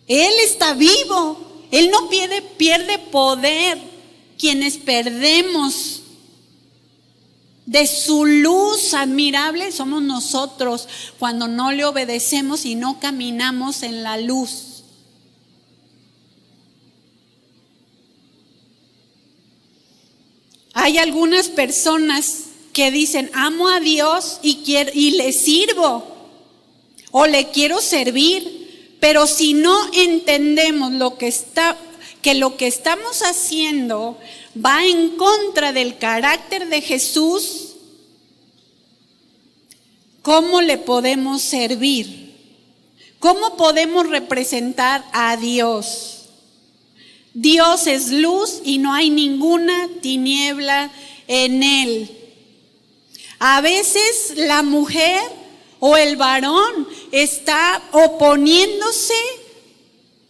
Él está vivo, Él no pierde poder. Quienes perdemos de su luz admirable somos nosotros cuando no le obedecemos y no caminamos en la luz. Hay algunas personas que dicen, amo a Dios y le sirvo o le quiero servir, pero si no entendemos que lo que estamos haciendo va en contra del carácter de Jesús, ¿cómo le podemos servir? ¿Cómo podemos representar a Dios? Dios es luz y no hay ninguna tiniebla en Él. A veces la mujer o el varón está oponiéndose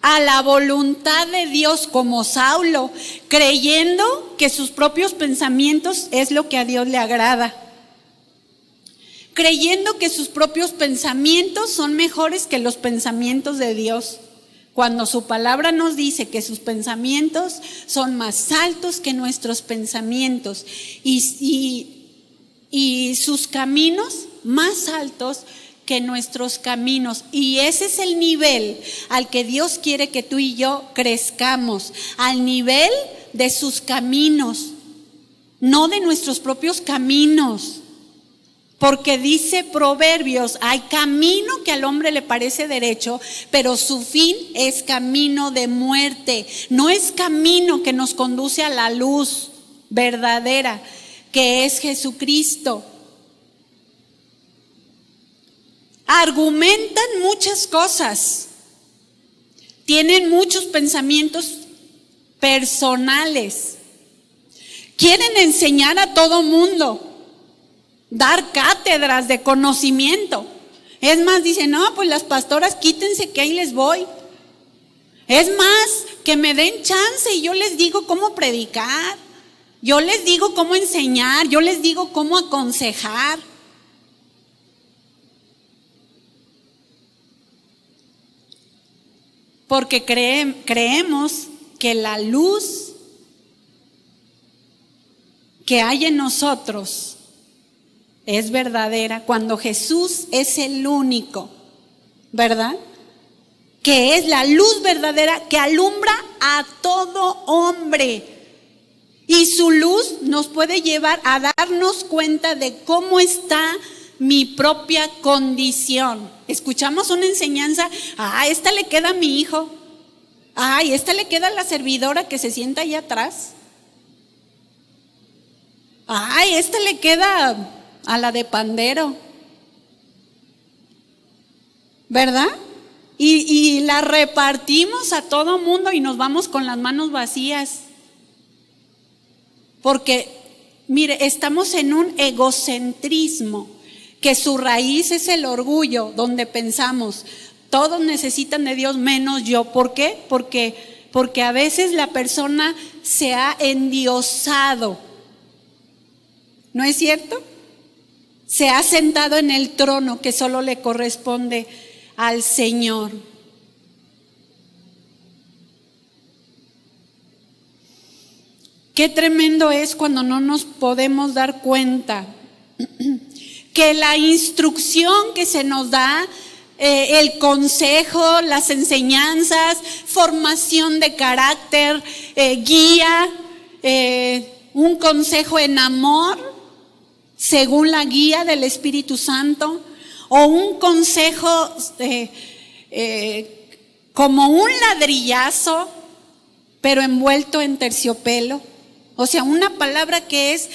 a la voluntad de Dios como Saulo, creyendo que sus propios pensamientos es lo que a Dios le agrada. Creyendo que sus propios pensamientos son mejores que los pensamientos de Dios. Cuando su palabra nos dice que sus pensamientos son más altos que nuestros pensamientos y sus caminos más altos que nuestros caminos. Y ese es el nivel al que Dios quiere que tú y yo crezcamos, al nivel de sus caminos, no de nuestros propios caminos. Porque dice Proverbios, hay camino que al hombre le parece derecho, pero su fin es camino de muerte. No es camino que nos conduce a la luz verdadera, que es Jesucristo. argumentan muchas cosas, tienen muchos pensamientos personales, quieren enseñar a todo mundo, dar cátedras de conocimiento. Es más, dicen, no, pues las pastoras quítense que ahí les voy. Es más, que me den chance y yo les digo cómo predicar, yo les digo cómo enseñar, yo les digo cómo aconsejar. Porque creemos que la luz que hay en nosotros es verdadera cuando Jesús es el único, ¿verdad? Que es la luz verdadera que alumbra a todo hombre. Y su luz nos puede llevar a darnos cuenta de cómo está mi propia condición. Escuchamos una enseñanza, esta le queda a mi hijo, esta le queda a la servidora que se sienta allá atrás, esta le queda a la de pandero, ¿verdad? Y la repartimos a todo mundo y nos vamos con las manos vacías. Porque, mire, estamos en un egocentrismo que su raíz es el orgullo, donde pensamos, todos necesitan de Dios menos yo. ¿Por qué? Porque a veces la persona se ha endiosado. ¿No es cierto? Se ha sentado en el trono que solo le corresponde al Señor. Qué tremendo es cuando no nos podemos dar cuenta que la instrucción que se nos da, el consejo, las enseñanzas, formación de carácter, guía, un consejo en amor, según la guía del Espíritu Santo, o un consejo como un ladrillazo, pero envuelto en terciopelo. O sea, una palabra que es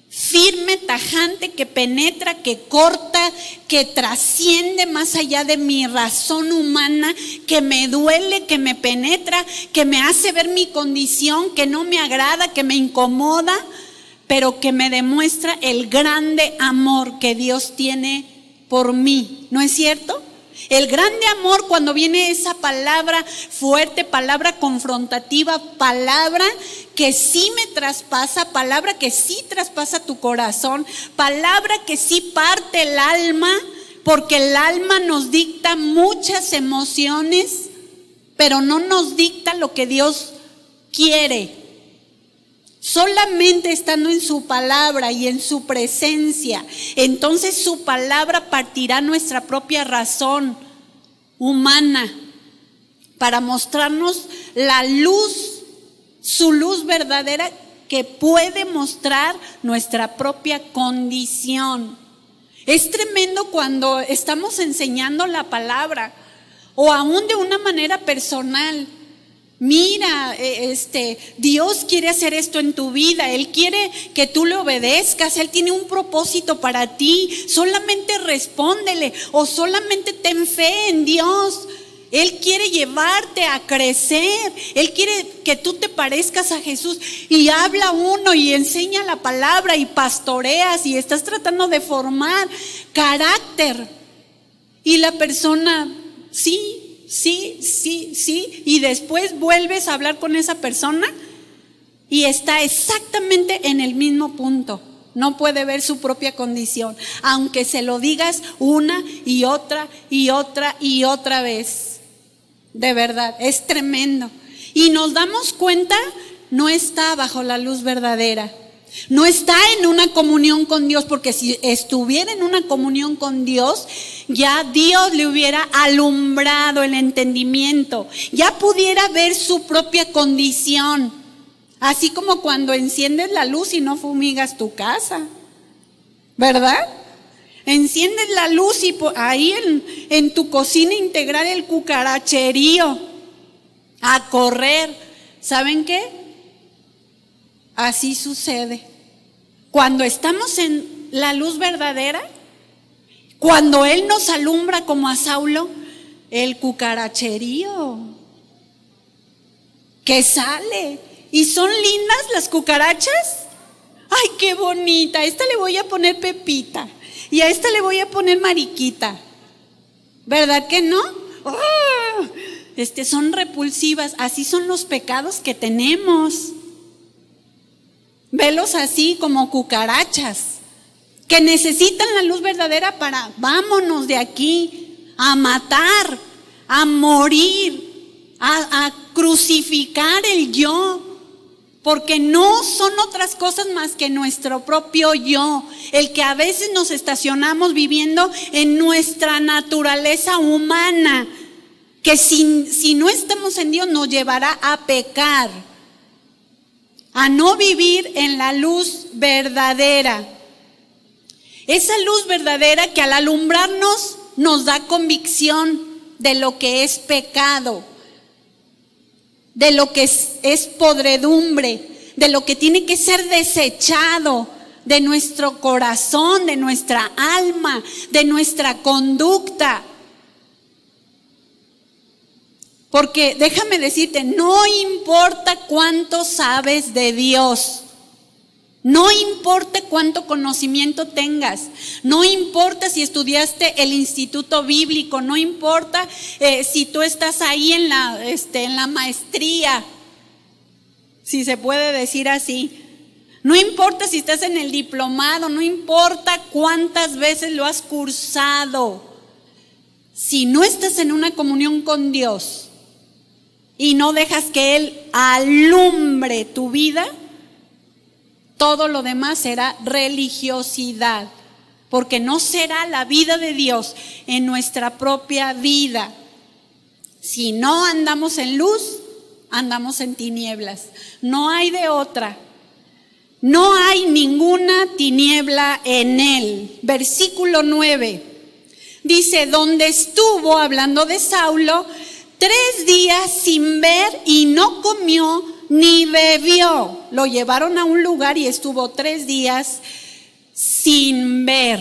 firme, tajante, que penetra, que corta, que trasciende más allá de mi razón humana, que me duele, que me penetra, que me hace ver mi condición, que no me agrada, que me incomoda, pero que me demuestra el grande amor que Dios tiene por mí. ¿No es cierto? El grande amor, cuando viene esa palabra fuerte, palabra confrontativa, palabra que sí me traspasa, palabra que sí traspasa tu corazón, palabra que sí parte el alma, porque el alma nos dicta muchas emociones, pero no nos dicta lo que Dios quiere. Solamente estando en su palabra y en su presencia, entonces su palabra partirá nuestra propia razón humana para mostrarnos la luz, su luz verdadera que puede mostrar nuestra propia condición. Es tremendo cuando estamos enseñando la palabra o aún de una manera personal. Mira, Dios quiere hacer esto en tu vida, Él quiere que tú le obedezcas, Él tiene un propósito para ti, solamente respóndele o solamente ten fe en Dios. Él quiere llevarte a crecer, Él quiere que tú te parezcas a Jesús y habla uno y enseña la palabra y pastoreas y estás tratando de formar carácter y la persona, sí, y después vuelves a hablar con esa persona y está exactamente en el mismo punto. No puede ver su propia condición, aunque se lo digas una y otra y otra y otra vez. De verdad, es tremendo. Y nos damos cuenta, no está bajo la luz verdadera. No está en una comunión con Dios, porque si estuviera en una comunión con Dios, ya Dios le hubiera alumbrado el entendimiento, ya pudiera ver su propia condición, así como cuando enciendes la luz y no fumigas tu casa, ¿verdad? Enciendes la luz y ahí en tu cocina integral el cucaracherío a correr. ¿Saben qué? Así sucede. Cuando estamos en la luz verdadera, Cuando Él nos alumbra como a Saulo, el cucaracherío que sale. ¿Y son lindas las cucarachas? ¡Ay, qué bonita! A esta le voy a poner Pepita y a esta le voy a poner Mariquita. ¿Verdad que no? ¡Oh! Son repulsivas. Así son los pecados que tenemos. Velos así como cucarachas que necesitan la luz verdadera para vámonos de aquí a matar, a morir, a crucificar el yo. Porque no son otras cosas más que nuestro propio yo, el que a veces nos estacionamos viviendo en nuestra naturaleza humana, que si no estamos en Dios nos llevará a pecar, a no vivir en la luz verdadera. Esa luz verdadera que al alumbrarnos nos da convicción de lo que es pecado, de lo que es podredumbre, de lo que tiene que ser desechado de nuestro corazón, de nuestra alma, de nuestra conducta. Porque déjame decirte, no importa cuánto sabes de Dios, no importa cuánto conocimiento tengas, no importa si estudiaste el instituto bíblico, no importa si tú estás ahí en la maestría, si se puede decir así, no importa si estás en el diplomado, no importa cuántas veces lo has cursado, si no estás en una comunión con Dios y no dejas que Él alumbre tu vida, todo lo demás será religiosidad, porque no será la vida de Dios en nuestra propia vida. Si no andamos en luz, andamos en tinieblas. No hay de otra. No hay ninguna tiniebla en Él. Versículo 9. Dice, donde estuvo, hablando de Saulo, 3 días sin ver y no comió ni bebió. Lo llevaron a un lugar y estuvo 3 días sin ver.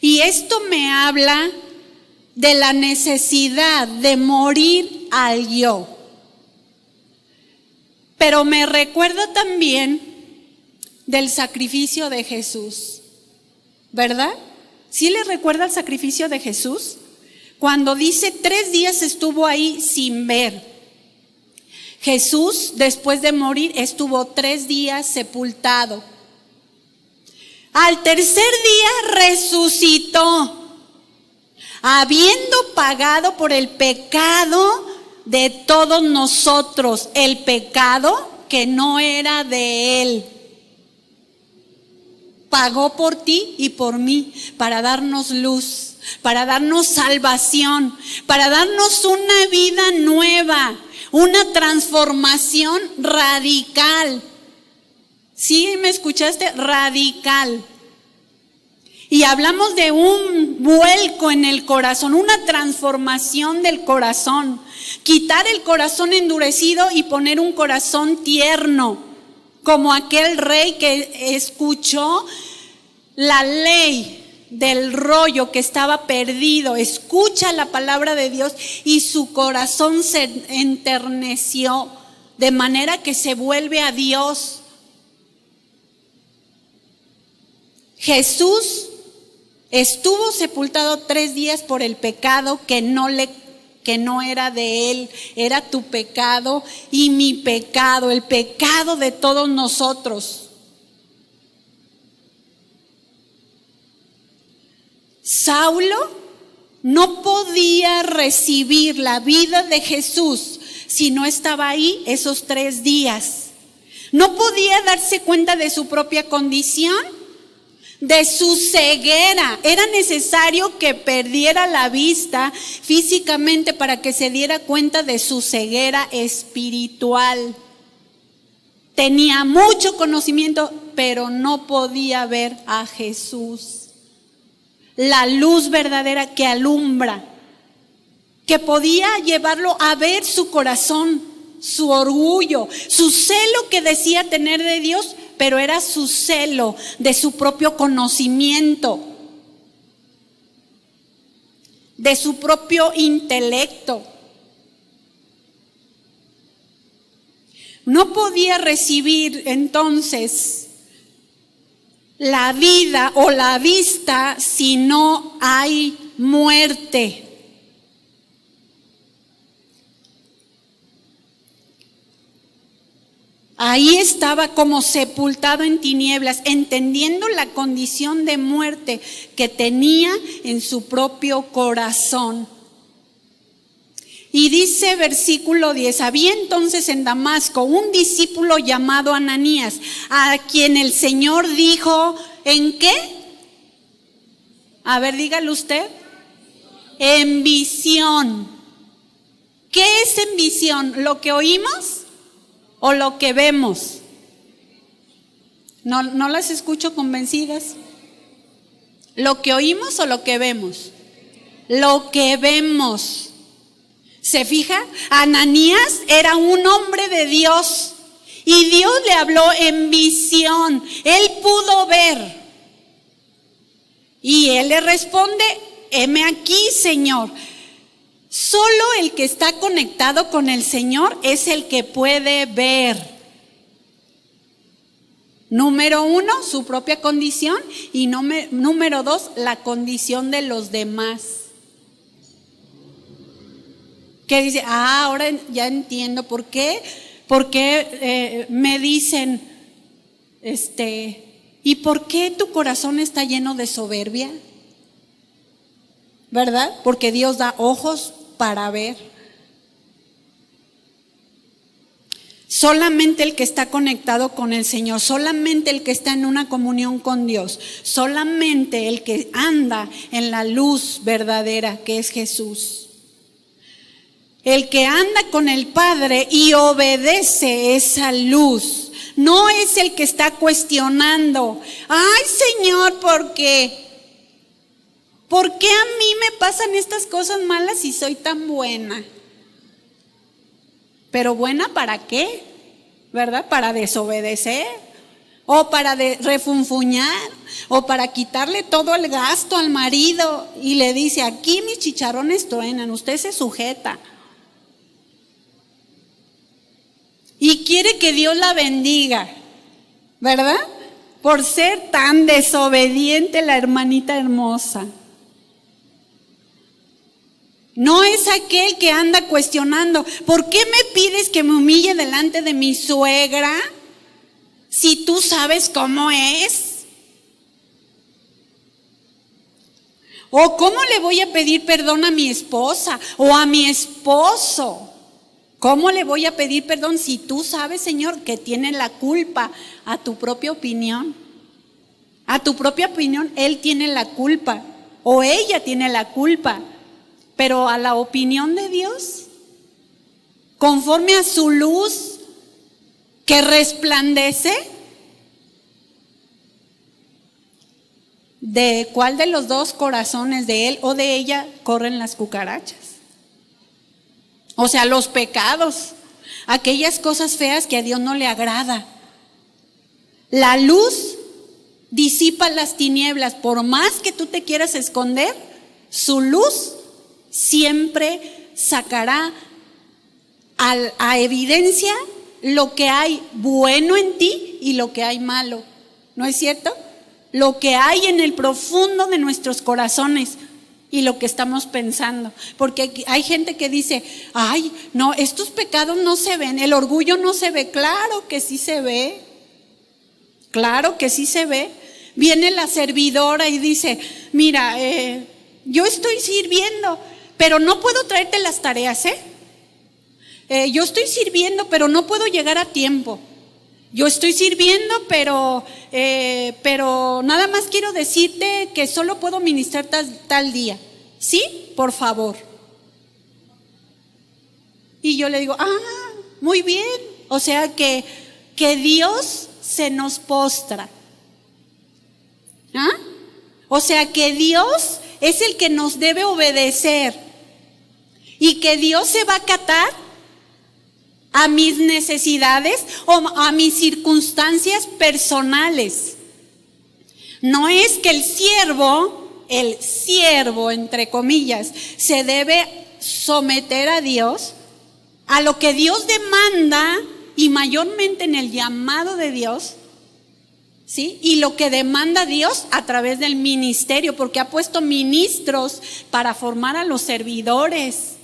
Y esto me habla de la necesidad de morir al yo. Pero me recuerda también del sacrificio de Jesús, ¿verdad? ¿Sí le recuerda el sacrificio de Jesús? Cuando dice 3 días estuvo ahí sin ver. Jesús, después de morir, estuvo 3 días sepultado. Al 3er día resucitó, habiendo pagado por el pecado de todos nosotros, el pecado que no era de Él. Pagó por ti y por mí para darnos luz, para darnos salvación, para darnos una vida nueva, una transformación radical. ¿Sí me escuchaste? Radical. Y hablamos de un vuelco en el corazón, una transformación del corazón. Quitar el corazón endurecido y poner un corazón tierno, como aquel rey que escuchó la ley del rollo que estaba perdido, escucha la palabra de Dios y su corazón se enterneció de manera que se vuelve a Dios. Jesús estuvo sepultado 3 días por el pecado que no era de Él, era tu pecado y mi pecado, el pecado de todos nosotros. Saulo no podía recibir la vida de Jesús si no estaba ahí esos 3 días. No podía darse cuenta de su propia condición, de su ceguera. Era necesario que perdiera la vista físicamente para que se diera cuenta de su ceguera espiritual. Tenía mucho conocimiento, pero no podía ver a Jesús. La luz verdadera que alumbra, que podía llevarlo a ver su corazón, su orgullo, su celo que decía tener de Dios, pero era su celo de su propio conocimiento. de su propio intelecto. No podía recibir entonces la vida o la vista si no hay muerte. Ahí estaba como sepultado en tinieblas, entendiendo la condición de muerte que tenía en su propio corazón. Y dice versículo 10, había entonces en Damasco un discípulo llamado Ananías, a quien el Señor dijo, ¿en qué? A ver, dígalo usted. En visión. ¿Qué es en visión? ¿Lo que oímos o lo que vemos? No las escucho convencidas. ¿Lo que oímos o lo que vemos? Lo que vemos. ¿Se fija? Ananías era un hombre de Dios y Dios le habló en visión. Él pudo ver. Y él le responde, heme aquí, Señor. Solo el que está conectado con el Señor es el que puede ver. Número 1, su propia condición, y número 2, la condición de los demás. Que dice, ahora ya entiendo por qué me dicen, ¿y por qué tu corazón está lleno de soberbia? ¿Verdad? Porque Dios da ojos para ver. Solamente el que está conectado con el Señor, solamente el que está en una comunión con Dios, solamente el que anda en la luz verdadera que es Jesús. El que anda con el Padre y obedece esa luz, no es el que está cuestionando, ay Señor, ¿por qué? ¿Por qué a mí me pasan estas cosas malas si soy tan buena? ¿Pero buena para qué? ¿Verdad? ¿Para desobedecer? ¿O para refunfuñar? ¿O para quitarle todo el gasto al marido? Y le dice, aquí mis chicharrones truenan, usted se sujeta. Y quiere que Dios la bendiga, ¿verdad? Por ser tan desobediente la hermanita hermosa. No es aquel que anda cuestionando, ¿por qué me pides que me humille delante de mi suegra si tú sabes cómo es? ¿O cómo le voy a pedir perdón a mi esposa o a mi esposo? ¿Cómo le voy a pedir perdón si tú sabes, Señor, que tiene la culpa a tu propia opinión? A tu propia opinión, él tiene la culpa o ella tiene la culpa. Pero a la opinión de Dios, conforme a su luz que resplandece, ¿de cuál de los dos corazones, de él o de ella, corren las cucarachas? O sea, los pecados, aquellas cosas feas que a Dios no le agrada. La luz disipa las tinieblas. Por más que tú te quieras esconder, su luz siempre sacará a evidencia lo que hay bueno en ti y lo que hay malo. ¿No es cierto? Lo que hay en el profundo de nuestros corazones y lo que estamos pensando. Porque hay gente que dice, ay, no, estos pecados no se ven, el orgullo no se ve. Claro que sí se ve. Claro que sí se ve. Viene la servidora y dice, mira, yo estoy sirviendo, pero no puedo traerte las tareas, yo estoy sirviendo, pero no puedo llegar a tiempo. Yo estoy sirviendo, pero nada más quiero decirte que solo puedo ministrar tal día. ¿Sí? Por favor. Y yo le digo, muy bien. O sea que Dios se nos postra. O sea que Dios es el que nos debe obedecer. Y que Dios se va a acatar a mis necesidades o a mis circunstancias personales. No es que el siervo el siervo, entre comillas, se debe someter a Dios, a lo que Dios demanda, y mayormente en el llamado de Dios, ¿sí? Y lo que demanda Dios a través del ministerio, porque ha puesto ministros para formar a los servidores,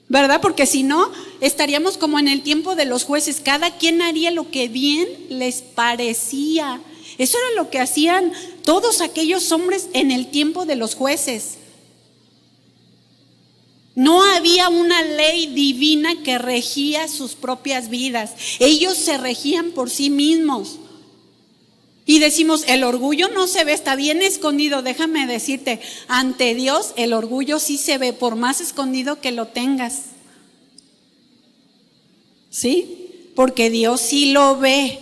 ¿verdad? Porque si no, estaríamos como en el tiempo de los jueces, cada quien haría lo que bien les parecía. Eso era lo que hacían todos aquellos hombres en el tiempo de los jueces. No había una ley divina que regía sus propias vidas. Ellos se regían por sí mismos. Y decimos, el orgullo no se ve, está bien escondido. Déjame decirte, ante Dios el orgullo sí se ve, por más escondido que lo tengas. ¿Sí? Porque Dios sí lo ve.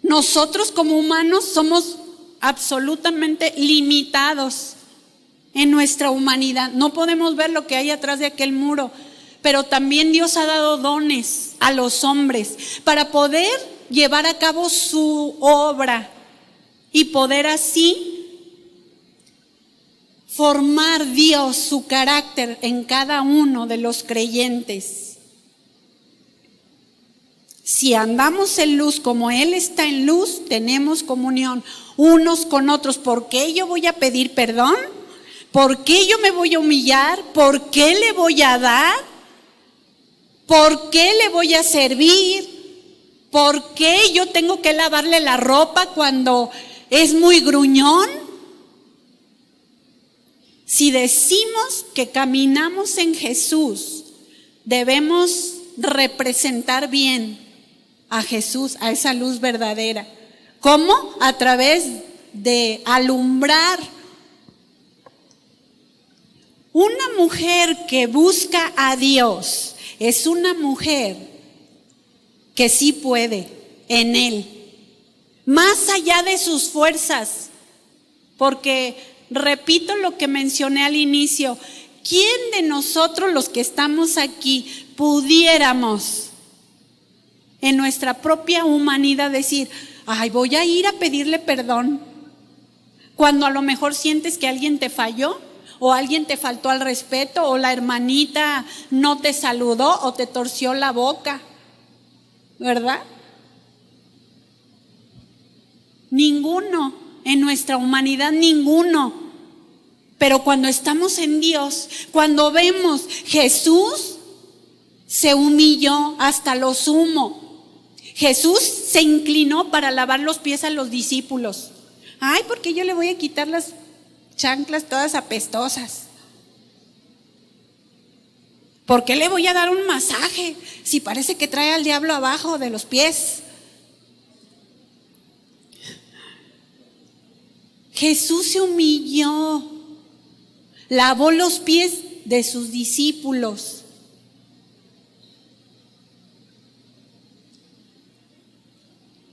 Nosotros como humanos somos absolutamente limitados en nuestra humanidad. No podemos ver lo que hay atrás de aquel muro, pero también Dios ha dado dones a los hombres para poder llevar a cabo su obra y poder así formar Dios su carácter en cada uno de los creyentes. Si andamos en luz como Él está en luz, tenemos comunión unos con otros. ¿Por qué yo voy a pedir perdón? ¿Por qué yo me voy a humillar? ¿Por qué le voy a dar? ¿Por qué le voy a servir? ¿Por qué yo tengo que lavarle la ropa cuando es muy gruñón? Si decimos que caminamos en Jesús, debemos representar bien a Jesús, a esa luz verdadera. ¿Cómo? A través de alumbrar. Una mujer que busca a Dios es una mujer que sí puede en Él, más allá de sus fuerzas, porque repito lo que mencioné al inicio, ¿quién de nosotros los que estamos aquí pudiéramos en nuestra propia humanidad decir, ay, voy a ir a pedirle perdón, cuando a lo mejor sientes que alguien te falló, o alguien te faltó al respeto, o la hermanita no te saludó o te torció la boca, ¿verdad? Ninguno, en nuestra humanidad ninguno. Pero cuando estamos en Dios, cuando vemos Jesús se humilló hasta lo sumo. Jesús se inclinó para lavar los pies a los discípulos. Ay, ¿por qué yo le voy a quitar las chanclas todas apestosas? ¿Por qué le voy a dar un masaje si parece que trae al diablo abajo de los pies? Jesús se humilló, lavó los pies de sus discípulos.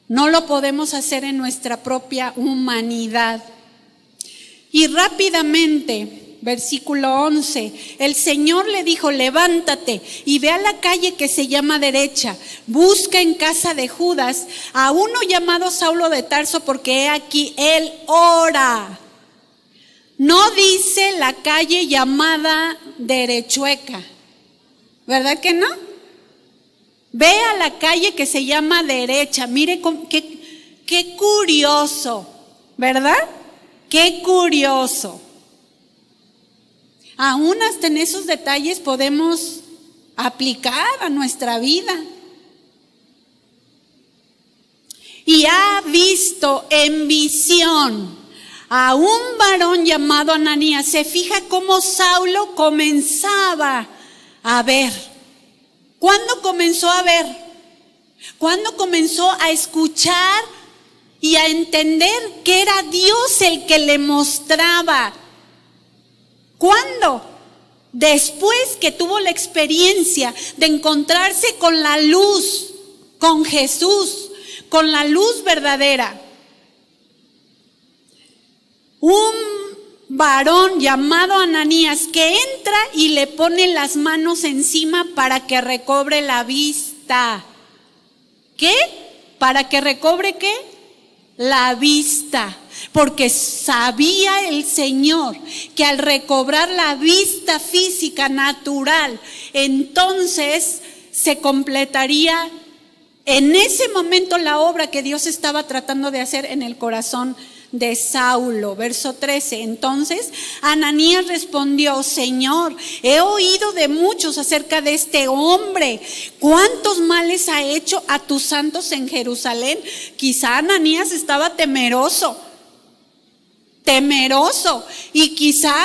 No lo podemos hacer en nuestra propia humanidad. Y rápidamente, versículo 11, el Señor le dijo, levántate y ve a la calle que se llama derecha, busca en casa de Judas a uno llamado Saulo de Tarso, porque he aquí él ora. No dice la calle llamada Derechueca, ¿verdad que no? Ve a la calle que se llama derecha. Mire qué curioso, ¿verdad? Qué curioso. Aún hasta en esos detalles podemos aplicar a nuestra vida. Y ha visto en visión a un varón llamado Ananías. Se fija cómo Saulo comenzaba a ver. ¿Cuándo comenzó a ver? ¿Cuándo comenzó a escuchar y a entender que era Dios el que le mostraba? ¿Cuándo? Después que tuvo la experiencia de encontrarse con la luz, con Jesús, con la luz verdadera. Un varón llamado Ananías que entra y le pone las manos encima para que recobre la vista. ¿Qué? ¿Para que recobre qué? La vista. porque sabía el Señor que al recobrar la vista física natural, entonces se completaría en ese momento la obra que Dios estaba tratando de hacer en el corazón de Saulo. Verso 13. Entonces Ananías respondió: Señor, he oído de muchos acerca de este hombre. ¿Cuántos males ha hecho a tus santos en Jerusalén? Quizá Ananías estaba temeroso y quizá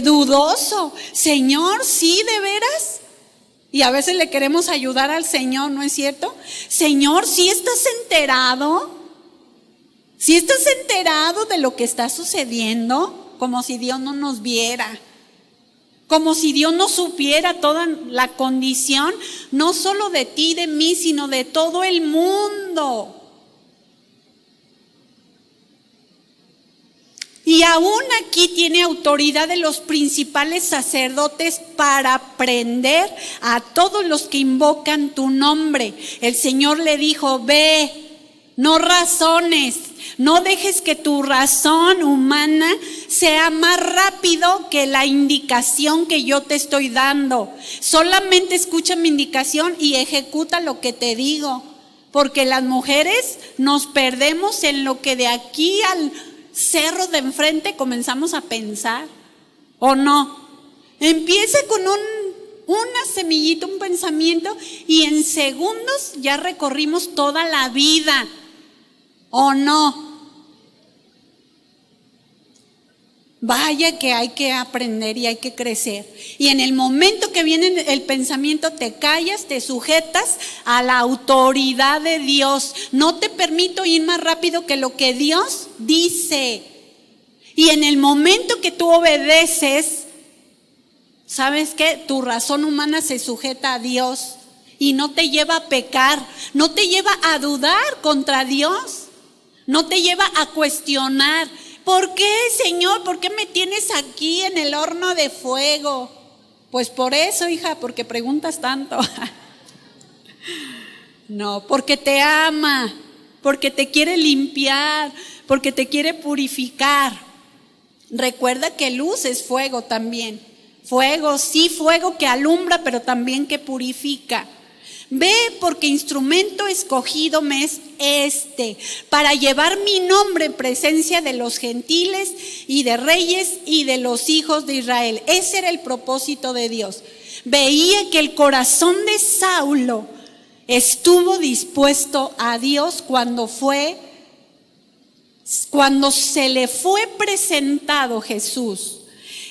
dudoso. Señor, ¿sí de veras? Y a veces le queremos ayudar al Señor, ¿no es cierto? Señor, ¿sí estás enterado? ¿Sí estás enterado de lo que está sucediendo? Como si Dios no nos viera. Como si Dios no supiera toda la condición, no solo de ti, de mí, sino de todo el mundo. Y aún aquí tiene autoridad de los principales sacerdotes para prender a todos los que invocan tu nombre. El Señor le dijo: ve, no razones, no dejes que tu razón humana sea más rápido que la indicación que yo te estoy dando. Solamente escucha mi indicación y ejecuta lo que te digo. Porque las mujeres nos perdemos en lo que de aquí al cerro de enfrente comenzamos a pensar, ¿o no? Empieza con una semillita, un pensamiento, y en segundos ya recorrimos toda la vida, ¿o no? Vaya que hay que aprender y hay que crecer. Y en el momento que viene el pensamiento, te callas, te sujetas a la autoridad de Dios. No te permito ir más rápido que lo que Dios dice. Y en el momento que tú obedeces, ¿sabes qué? Tu razón humana se sujeta a Dios y no te lleva a pecar, no te lleva a dudar contra Dios, no te lleva a cuestionar. ¿Por qué, Señor? ¿Por qué me tienes aquí en el horno de fuego? Pues por eso, hija, porque preguntas tanto. No, porque te ama, porque te quiere limpiar, porque te quiere purificar. Recuerda que luz es fuego también. Fuego, sí, fuego que alumbra, pero también que purifica. Ve, porque instrumento escogido me es para llevar mi nombre en presencia de los gentiles y de reyes y de los hijos de Israel. Ese era el propósito de Dios. Veía que el corazón de Saulo estuvo dispuesto a Dios cuando se le fue presentado Jesús.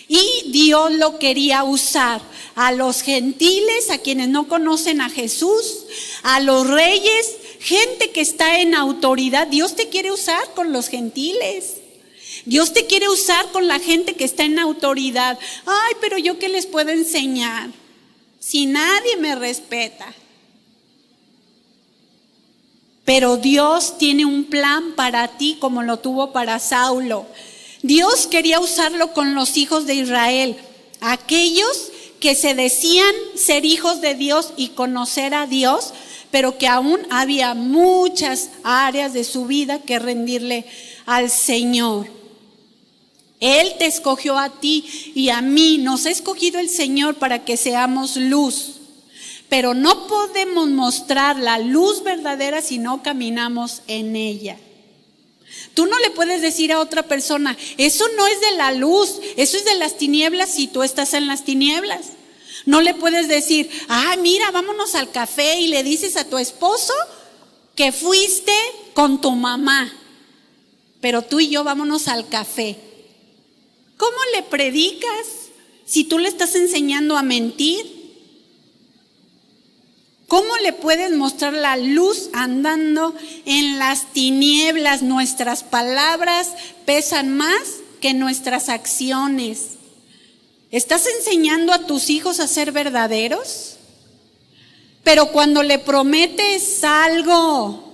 Y Dios lo quería usar a los gentiles, a quienes no conocen a Jesús, a los reyes, gente que está en autoridad. Dios te quiere usar con los gentiles. Dios te quiere usar con la gente que está en autoridad. Ay, pero yo ¿qué les puedo enseñar si nadie me respeta? Pero Dios tiene un plan para ti como lo tuvo para Saulo. Dios quería usarlo con los hijos de Israel, aquellos que se decían ser hijos de Dios y conocer a Dios, pero que aún había muchas áreas de su vida que rendirle al Señor. Él te escogió a ti y a mí, nos ha escogido el Señor para que seamos luz. Pero no podemos mostrar la luz verdadera si no caminamos en ella. Tú no le puedes decir a otra persona: eso no es de la luz, eso es de las tinieblas, si tú estás en las tinieblas. No le puedes decir: ay, mira, vámonos al café, y le dices a tu esposo que fuiste con tu mamá, pero tú y yo vámonos al café. ¿Cómo le predicas si tú le estás enseñando a mentir? ¿Cómo le puedes mostrar la luz andando en las tinieblas? Nuestras palabras pesan más que nuestras acciones. ¿Estás enseñando a tus hijos a ser verdaderos? Pero cuando le prometes algo,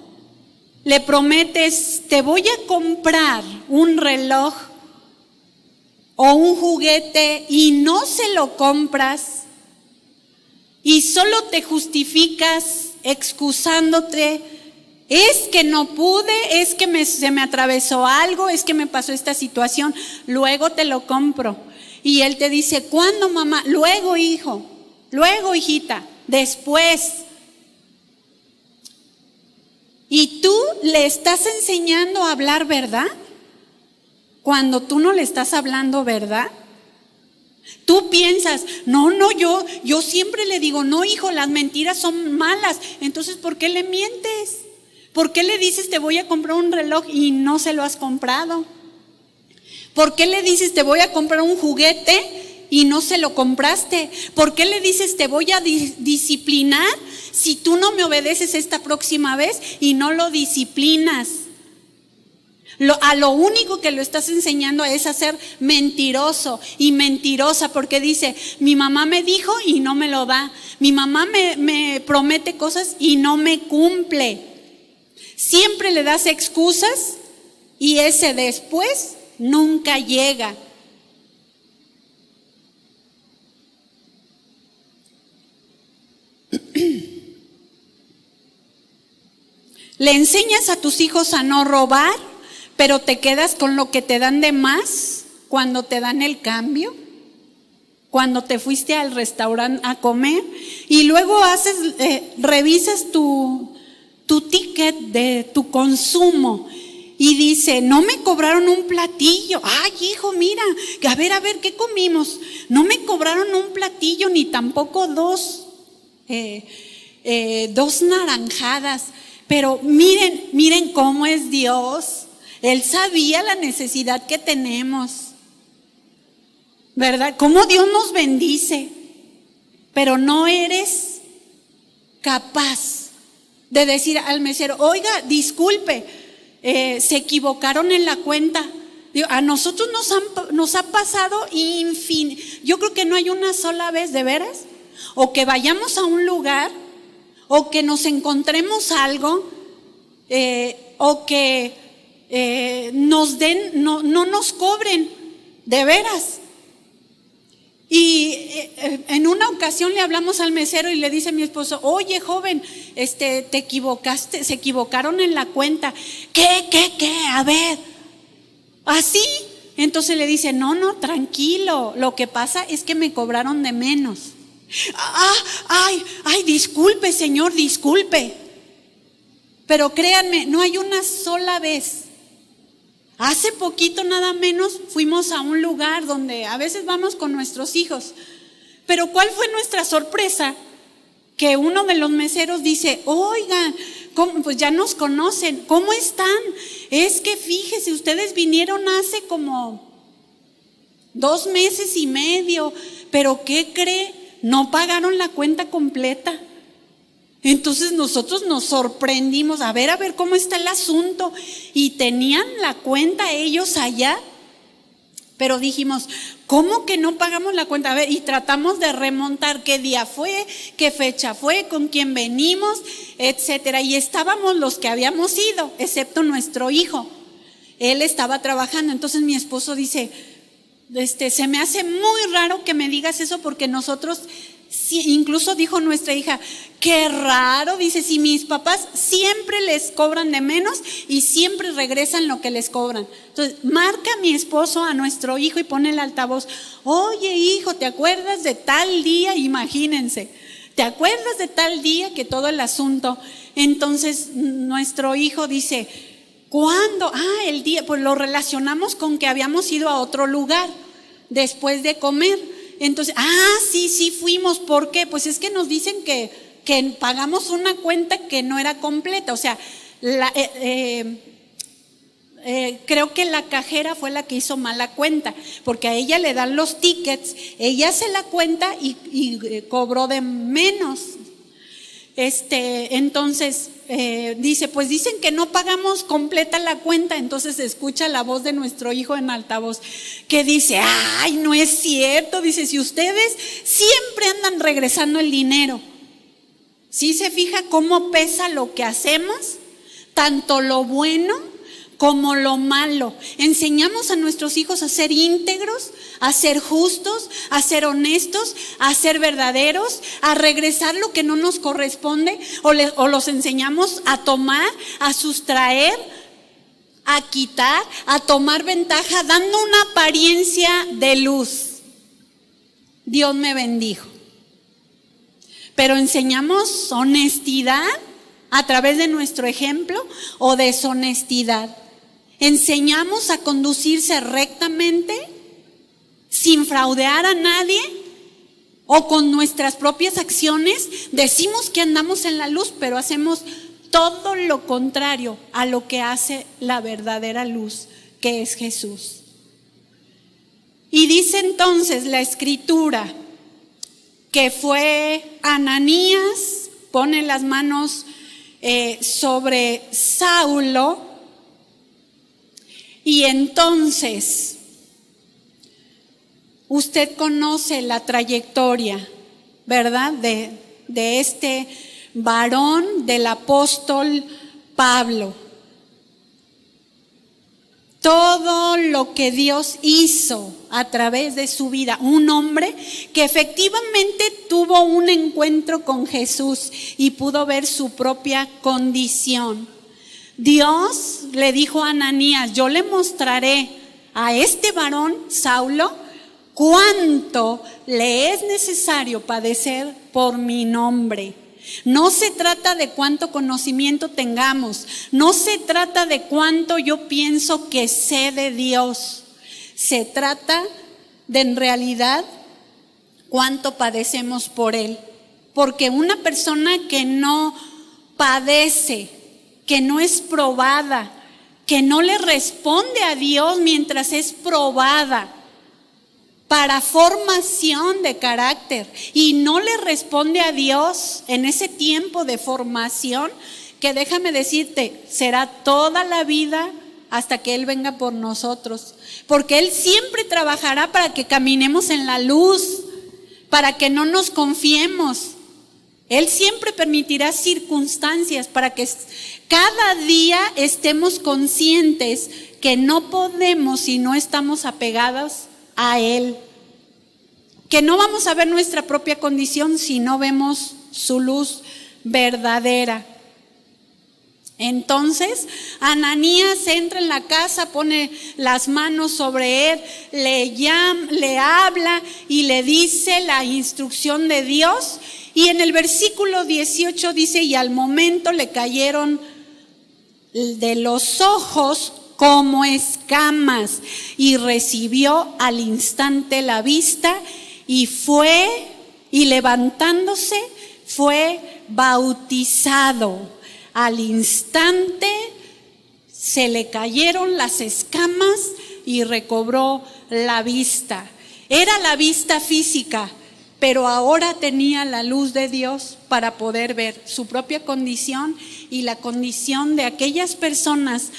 le prometes: te voy a comprar un reloj o un juguete, y no se lo compras, y solo te justificas excusándote Es que no pude, es que se me atravesó algo, es que me pasó esta situación, luego te lo compro. Y él te dice, ¿cuándo, mamá? Luego, hijo, luego, hijita, después. Y tú le estás enseñando a hablar verdad cuando tú no le estás hablando verdad. Tú piensas, no, yo siempre le digo, no, hijo, las mentiras son malas. Entonces, ¿por qué le mientes? ¿Por qué le dices, te voy a comprar un reloj y no se lo has comprado? ¿Por qué le dices, te voy a comprar un juguete y no se lo compraste? ¿Por qué le dices, te voy a disciplinar si tú no me obedeces esta próxima vez y no lo disciplinas? A lo único que lo estás enseñando es a ser mentiroso y mentirosa, porque dice, mi mamá me dijo y no me lo da. Mi mamá me promete cosas y no me cumple. Siempre le das excusas y ese después nunca llega. Le enseñas a tus hijos a no robar, pero te quedas con lo que te dan de más cuando te dan el cambio, cuando te fuiste al restaurante a comer y luego revisas tu ticket de tu consumo y dice, no me cobraron un platillo. Ay, hijo, mira, a ver, ¿qué comimos? No me cobraron un platillo ni tampoco dos naranjadas. Pero miren cómo es Dios. Él sabía la necesidad que tenemos, ¿verdad? Cómo Dios nos bendice, pero no eres capaz de decir al mesero, oiga, disculpe, se equivocaron en la cuenta. Digo, a nosotros nos ha pasado yo creo que no hay una sola vez, de veras, o que vayamos a un lugar, o que nos encontremos algo, o que nos den, no nos cobren, de veras. Y en una ocasión le hablamos al mesero y le dice mi esposo, oye, joven, te equivocaste, se equivocaron en la cuenta. ¿Qué? A ver, ¿así? Entonces le dice, no, tranquilo, lo que pasa es que me cobraron de menos. Ay, disculpe, señor, disculpe. Pero créanme, no hay una sola vez. Hace poquito nada menos fuimos a un lugar donde a veces vamos con nuestros hijos. Pero ¿cuál fue nuestra sorpresa? Que uno de los meseros dice, oigan, pues ya nos conocen, ¿cómo están? Es que fíjese, ustedes vinieron hace como 2 meses y medio, pero ¿qué cree? No pagaron la cuenta completa. Entonces nosotros nos sorprendimos, a ver cómo está el asunto, y tenían la cuenta ellos allá, pero dijimos, ¿cómo que no pagamos la cuenta? A ver, y tratamos de remontar qué día fue, qué fecha fue, con quién venimos, etcétera, y estábamos los que habíamos ido, excepto nuestro hijo, él estaba trabajando. Entonces mi esposo dice, se me hace muy raro que me digas eso, porque nosotros, incluso dijo nuestra hija, qué raro, dice, si mis papás siempre les cobran de menos y siempre regresan lo que les cobran. Entonces marca mi esposo a nuestro hijo y pone el altavoz, oye, hijo, ¿te acuerdas de tal día? Imagínense, ¿te acuerdas de tal día? Que todo el asunto. Entonces nuestro hijo dice, ¿cuándo? El día, pues lo relacionamos con que habíamos ido a otro lugar después de comer. Entonces, sí fuimos. ¿Por qué? Pues es que nos dicen que pagamos una cuenta que no era completa. O sea, creo que la cajera fue la que hizo mala cuenta, porque a ella le dan los tickets, ella hace la cuenta y cobró de menos. Entonces dice, pues dicen que no pagamos completa la cuenta. Entonces escucha la voz de nuestro hijo en altavoz que dice, ay, no es cierto, dice, si ustedes siempre andan regresando el dinero. ¿Sí se fija cómo pesa lo que hacemos? Tanto lo bueno como lo malo. Enseñamos a nuestros hijos a ser íntegros, a ser justos, a ser honestos, a ser verdaderos, a regresar lo que no nos corresponde, o los enseñamos a tomar, a sustraer, a quitar, a tomar ventaja, dando una apariencia de luz. Dios me bendijo. Pero enseñamos honestidad a través de nuestro ejemplo o deshonestidad. Enseñamos a conducirse rectamente, sin fraudear a nadie, o con nuestras propias acciones decimos que andamos en la luz, pero hacemos todo lo contrario a lo que hace la verdadera luz, que es Jesús. Y dice entonces la Escritura que fue Ananías, pone las manos sobre Saulo, y entonces usted conoce la trayectoria, ¿verdad? De este varón, del apóstol Pablo. Todo lo que Dios hizo a través de su vida, un hombre que efectivamente tuvo un encuentro con Jesús y pudo ver su propia condición. Dios le dijo a Ananías: yo le mostraré a este varón, Saulo, cuánto le es necesario padecer por mi nombre. No se trata de cuánto conocimiento tengamos, no se trata de cuánto yo pienso que sé de Dios. Se trata de en realidad cuánto padecemos por Él. Porque una persona que no padece, que no es probada, que no le responde a Dios mientras es probada para formación de carácter, y no le responde a Dios en ese tiempo de formación, que déjame decirte, será toda la vida hasta que Él venga por nosotros, porque Él siempre trabajará para que caminemos en la luz, para que no nos confiemos. Él siempre permitirá circunstancias para que cada día estemos conscientes que no podemos si no estamos apegados a Él, que no vamos a ver nuestra propia condición si no vemos su luz verdadera. Entonces Ananías entra en la casa, pone las manos sobre él, le habla y le dice la instrucción de Dios. Y en el versículo 18 dice: y al momento le cayeron de los ojos como escamas, y recibió al instante la vista, y levantándose fue bautizado. Al instante se le cayeron las escamas y recobró la vista. Era la vista física, pero ahora tenía la luz de Dios para poder ver su propia condición y la condición de aquellas personas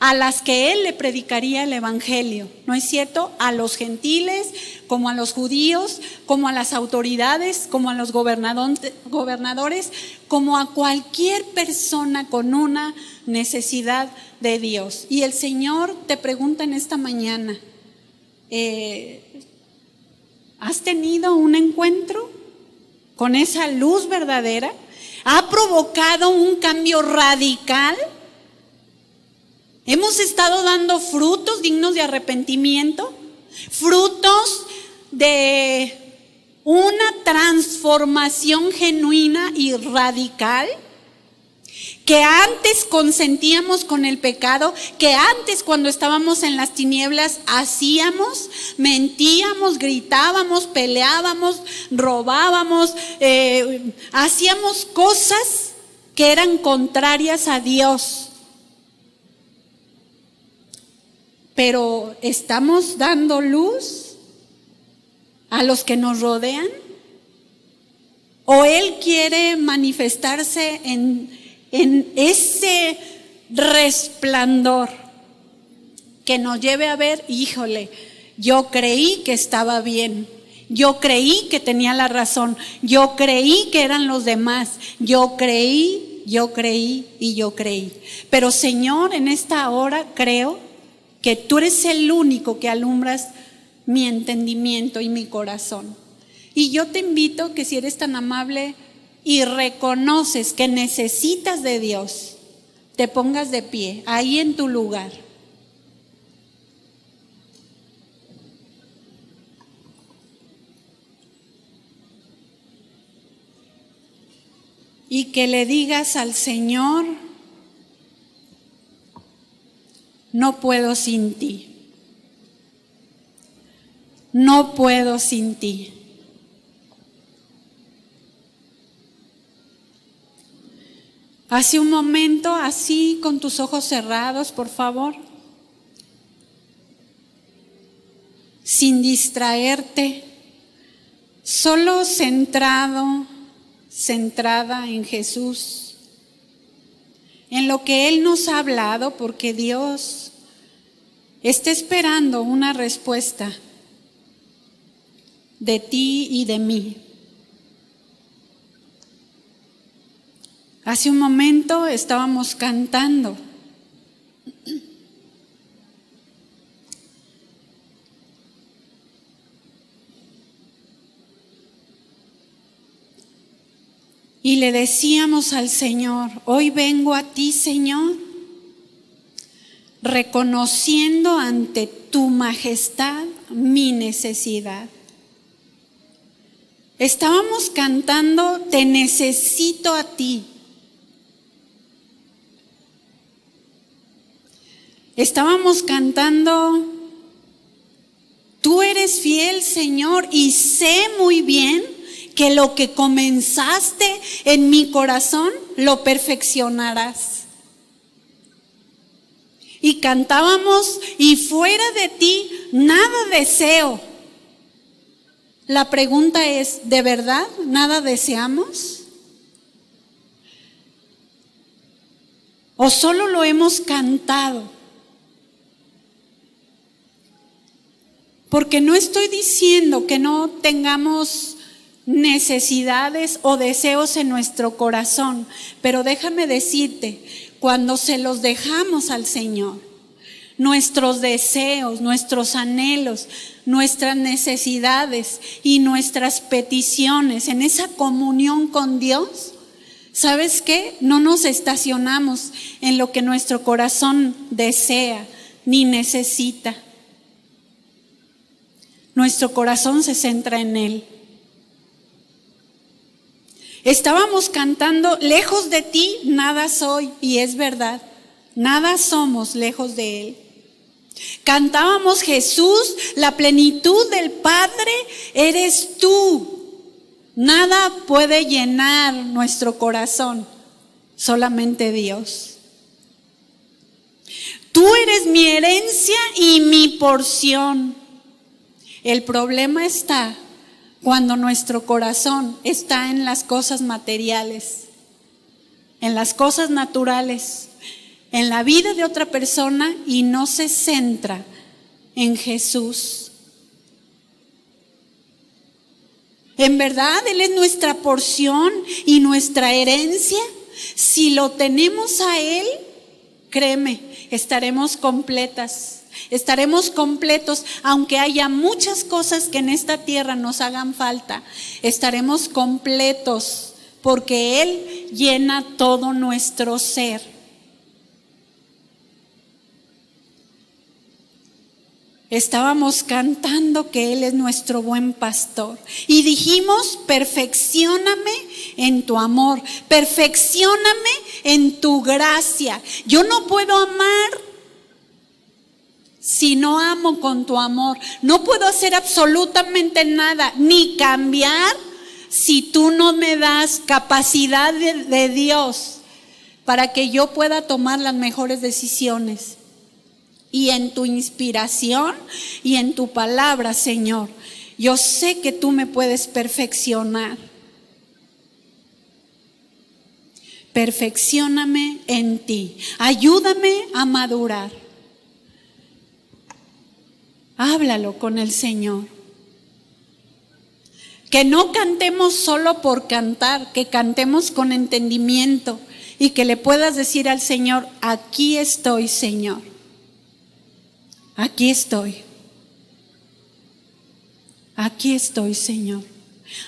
a las que él le predicaría el evangelio, ¿no es cierto? A los gentiles, como a los judíos, como a las autoridades, como a los gobernadores, como a cualquier persona con una necesidad de Dios. Y el Señor te pregunta en esta mañana: ¿has tenido un encuentro con esa luz verdadera? ¿Ha provocado un cambio radical? ¿Hemos estado dando frutos dignos de arrepentimiento? ¿Frutos de una transformación genuina y radical? Que antes consentíamos con el pecado, que antes cuando estábamos en las tinieblas hacíamos, mentíamos, gritábamos, peleábamos, robábamos, hacíamos cosas que eran contrarias a Dios. Pero ¿estamos dando luz a los que nos rodean? ¿O Él quiere manifestarse en ese resplandor que nos lleve a ver: híjole, yo creí que estaba bien, yo creí que tenía la razón, yo creí que eran los demás, yo creí yo creí y yo creí. Pero Señor, en esta hora creo que tú eres el único que alumbras mi entendimiento y mi corazón. Y yo te invito que si eres tan amable y reconoces que necesitas de Dios, te pongas de pie, ahí en tu lugar. Y que le digas al Señor, no puedo sin ti. No puedo sin ti. Hace un momento, así con tus ojos cerrados, por favor, sin distraerte, solo centrado, centrada en Jesús, en lo que Él nos ha hablado, porque Dios está esperando una respuesta de ti y de mí. Hace un momento estábamos cantando. Y le decíamos al Señor, hoy vengo a ti, Señor, reconociendo ante tu majestad mi necesidad. Estábamos cantando, te necesito a ti. Estábamos cantando, tú eres fiel, Señor, y sé muy bien que lo que comenzaste en mi corazón lo perfeccionarás. Y cantábamos, y fuera de ti nada deseo. La pregunta es, ¿de verdad nada deseamos? ¿O solo lo hemos cantado? Porque no estoy diciendo que no tengamos necesidades o deseos en nuestro corazón, pero déjame decirte, cuando se los dejamos al Señor, nuestros deseos, nuestros anhelos, nuestras necesidades y nuestras peticiones en esa comunión con Dios, ¿sabes qué? No nos estacionamos en lo que nuestro corazón desea ni necesita. Nuestro corazón se centra en Él. Estábamos cantando, lejos de ti nada soy, y es verdad, nada somos lejos de Él. Cantábamos, Jesús, la plenitud del Padre eres tú. Nada puede llenar nuestro corazón, solamente Dios. Tú eres mi herencia y mi porción. El problema está cuando nuestro corazón está en las cosas materiales, en las cosas naturales, en la vida de otra persona y no se centra en Jesús. En verdad, Él es nuestra porción y nuestra herencia. Si lo tenemos a Él, créeme, estaremos completas. Estaremos completos, aunque haya muchas cosas que en esta tierra nos hagan falta, estaremos completos porque Él llena todo nuestro ser. Estábamos cantando que Él es nuestro buen pastor y dijimos, perfeccióname en tu amor, perfeccióname en tu gracia. Yo no puedo amar si no amo con tu amor. No puedo hacer absolutamente nada, ni cambiar, si tú no me das capacidad de Dios para que yo pueda tomar las mejores decisiones. Y en tu inspiración y en tu palabra, Señor, yo sé que tú me puedes perfeccionar. Perfeccióname en ti. Ayúdame a madurar. Háblalo con el Señor. Que no cantemos solo por cantar, que cantemos con entendimiento y que le puedas decir al Señor: aquí estoy, Señor, aquí estoy, aquí estoy, Señor.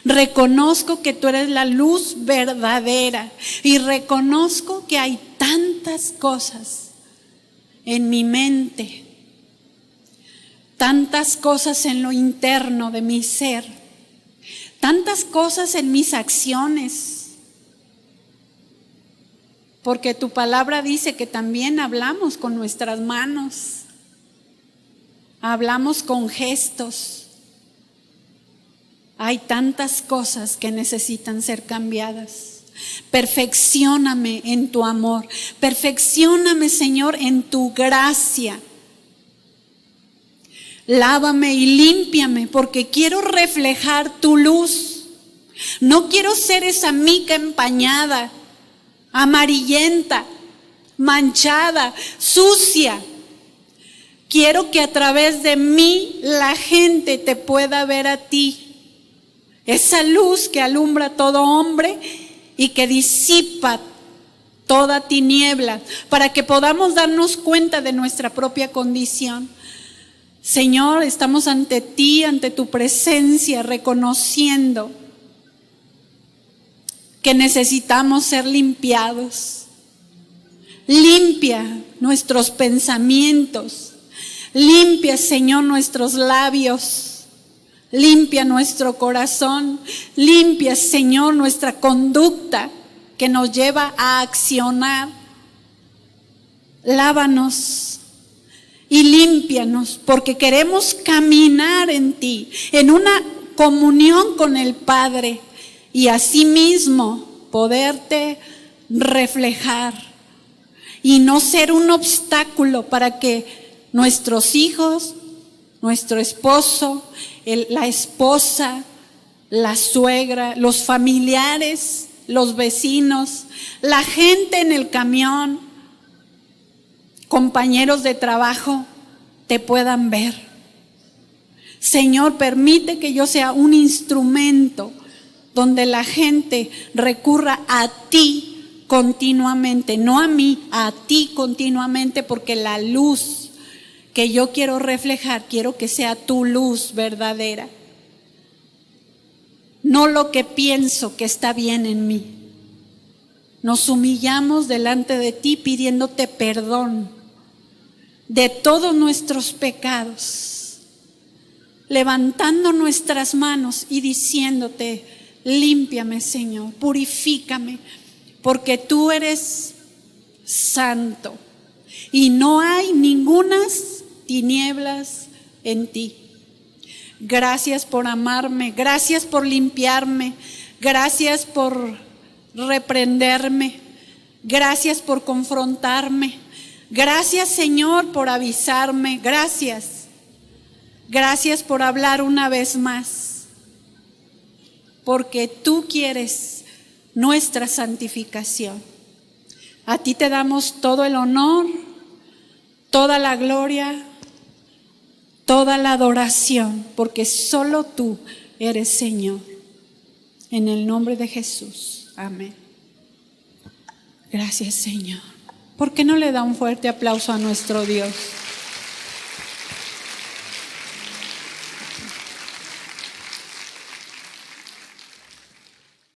Reconozco que tú eres la luz verdadera y reconozco que hay tantas cosas en mi mente, tantas cosas en lo interno de mi ser, tantas cosas en mis acciones, porque tu palabra dice que también hablamos con nuestras manos, hablamos con gestos. Hay tantas cosas que necesitan ser cambiadas. Perfeccióname en tu amor. Perfeccióname, Señor, en tu gracia. Lávame y límpiame, porque quiero reflejar tu luz. No quiero ser esa mica empañada, amarillenta, manchada, sucia. Quiero que a través de mí la gente te pueda ver a ti. Esa luz que alumbra a todo hombre y que disipa toda tiniebla, para que podamos darnos cuenta de nuestra propia condición. Señor, estamos ante ti, ante tu presencia, reconociendo que necesitamos ser limpiados. Limpia nuestros pensamientos, limpia, Señor, nuestros labios. Limpia nuestro corazón, limpia, Señor, nuestra conducta que nos lleva a accionar. Lávanos y límpianos, porque queremos caminar en ti, en una comunión con el Padre, y asimismo poderte reflejar y no ser un obstáculo para que nuestros hijos, nuestro esposo, la esposa, la suegra, los familiares, los vecinos, la gente en el camión, compañeros de trabajo, te puedan ver. Señor, permite que yo sea un instrumento donde la gente recurra a ti continuamente, no a mí, a ti continuamente, porque la luz que yo quiero reflejar, quiero que sea tu luz verdadera, no lo que pienso que está bien en mí. Nos humillamos delante de ti pidiéndote perdón de todos nuestros pecados, levantando nuestras manos y diciéndote: límpiame, Señor, purifícame, porque tú eres santo y no hay ningunas tinieblas en ti. Gracias por amarme, gracias por limpiarme, gracias por reprenderme, gracias por confrontarme, gracias, Señor, por avisarme, gracias por hablar una vez más, porque tú quieres nuestra santificación. A ti te damos todo el honor, toda la gloria, toda la adoración, porque solo tú eres Señor. En el nombre de Jesús. Amén. Gracias, Señor. ¿Por qué no le da un fuerte aplauso a nuestro Dios?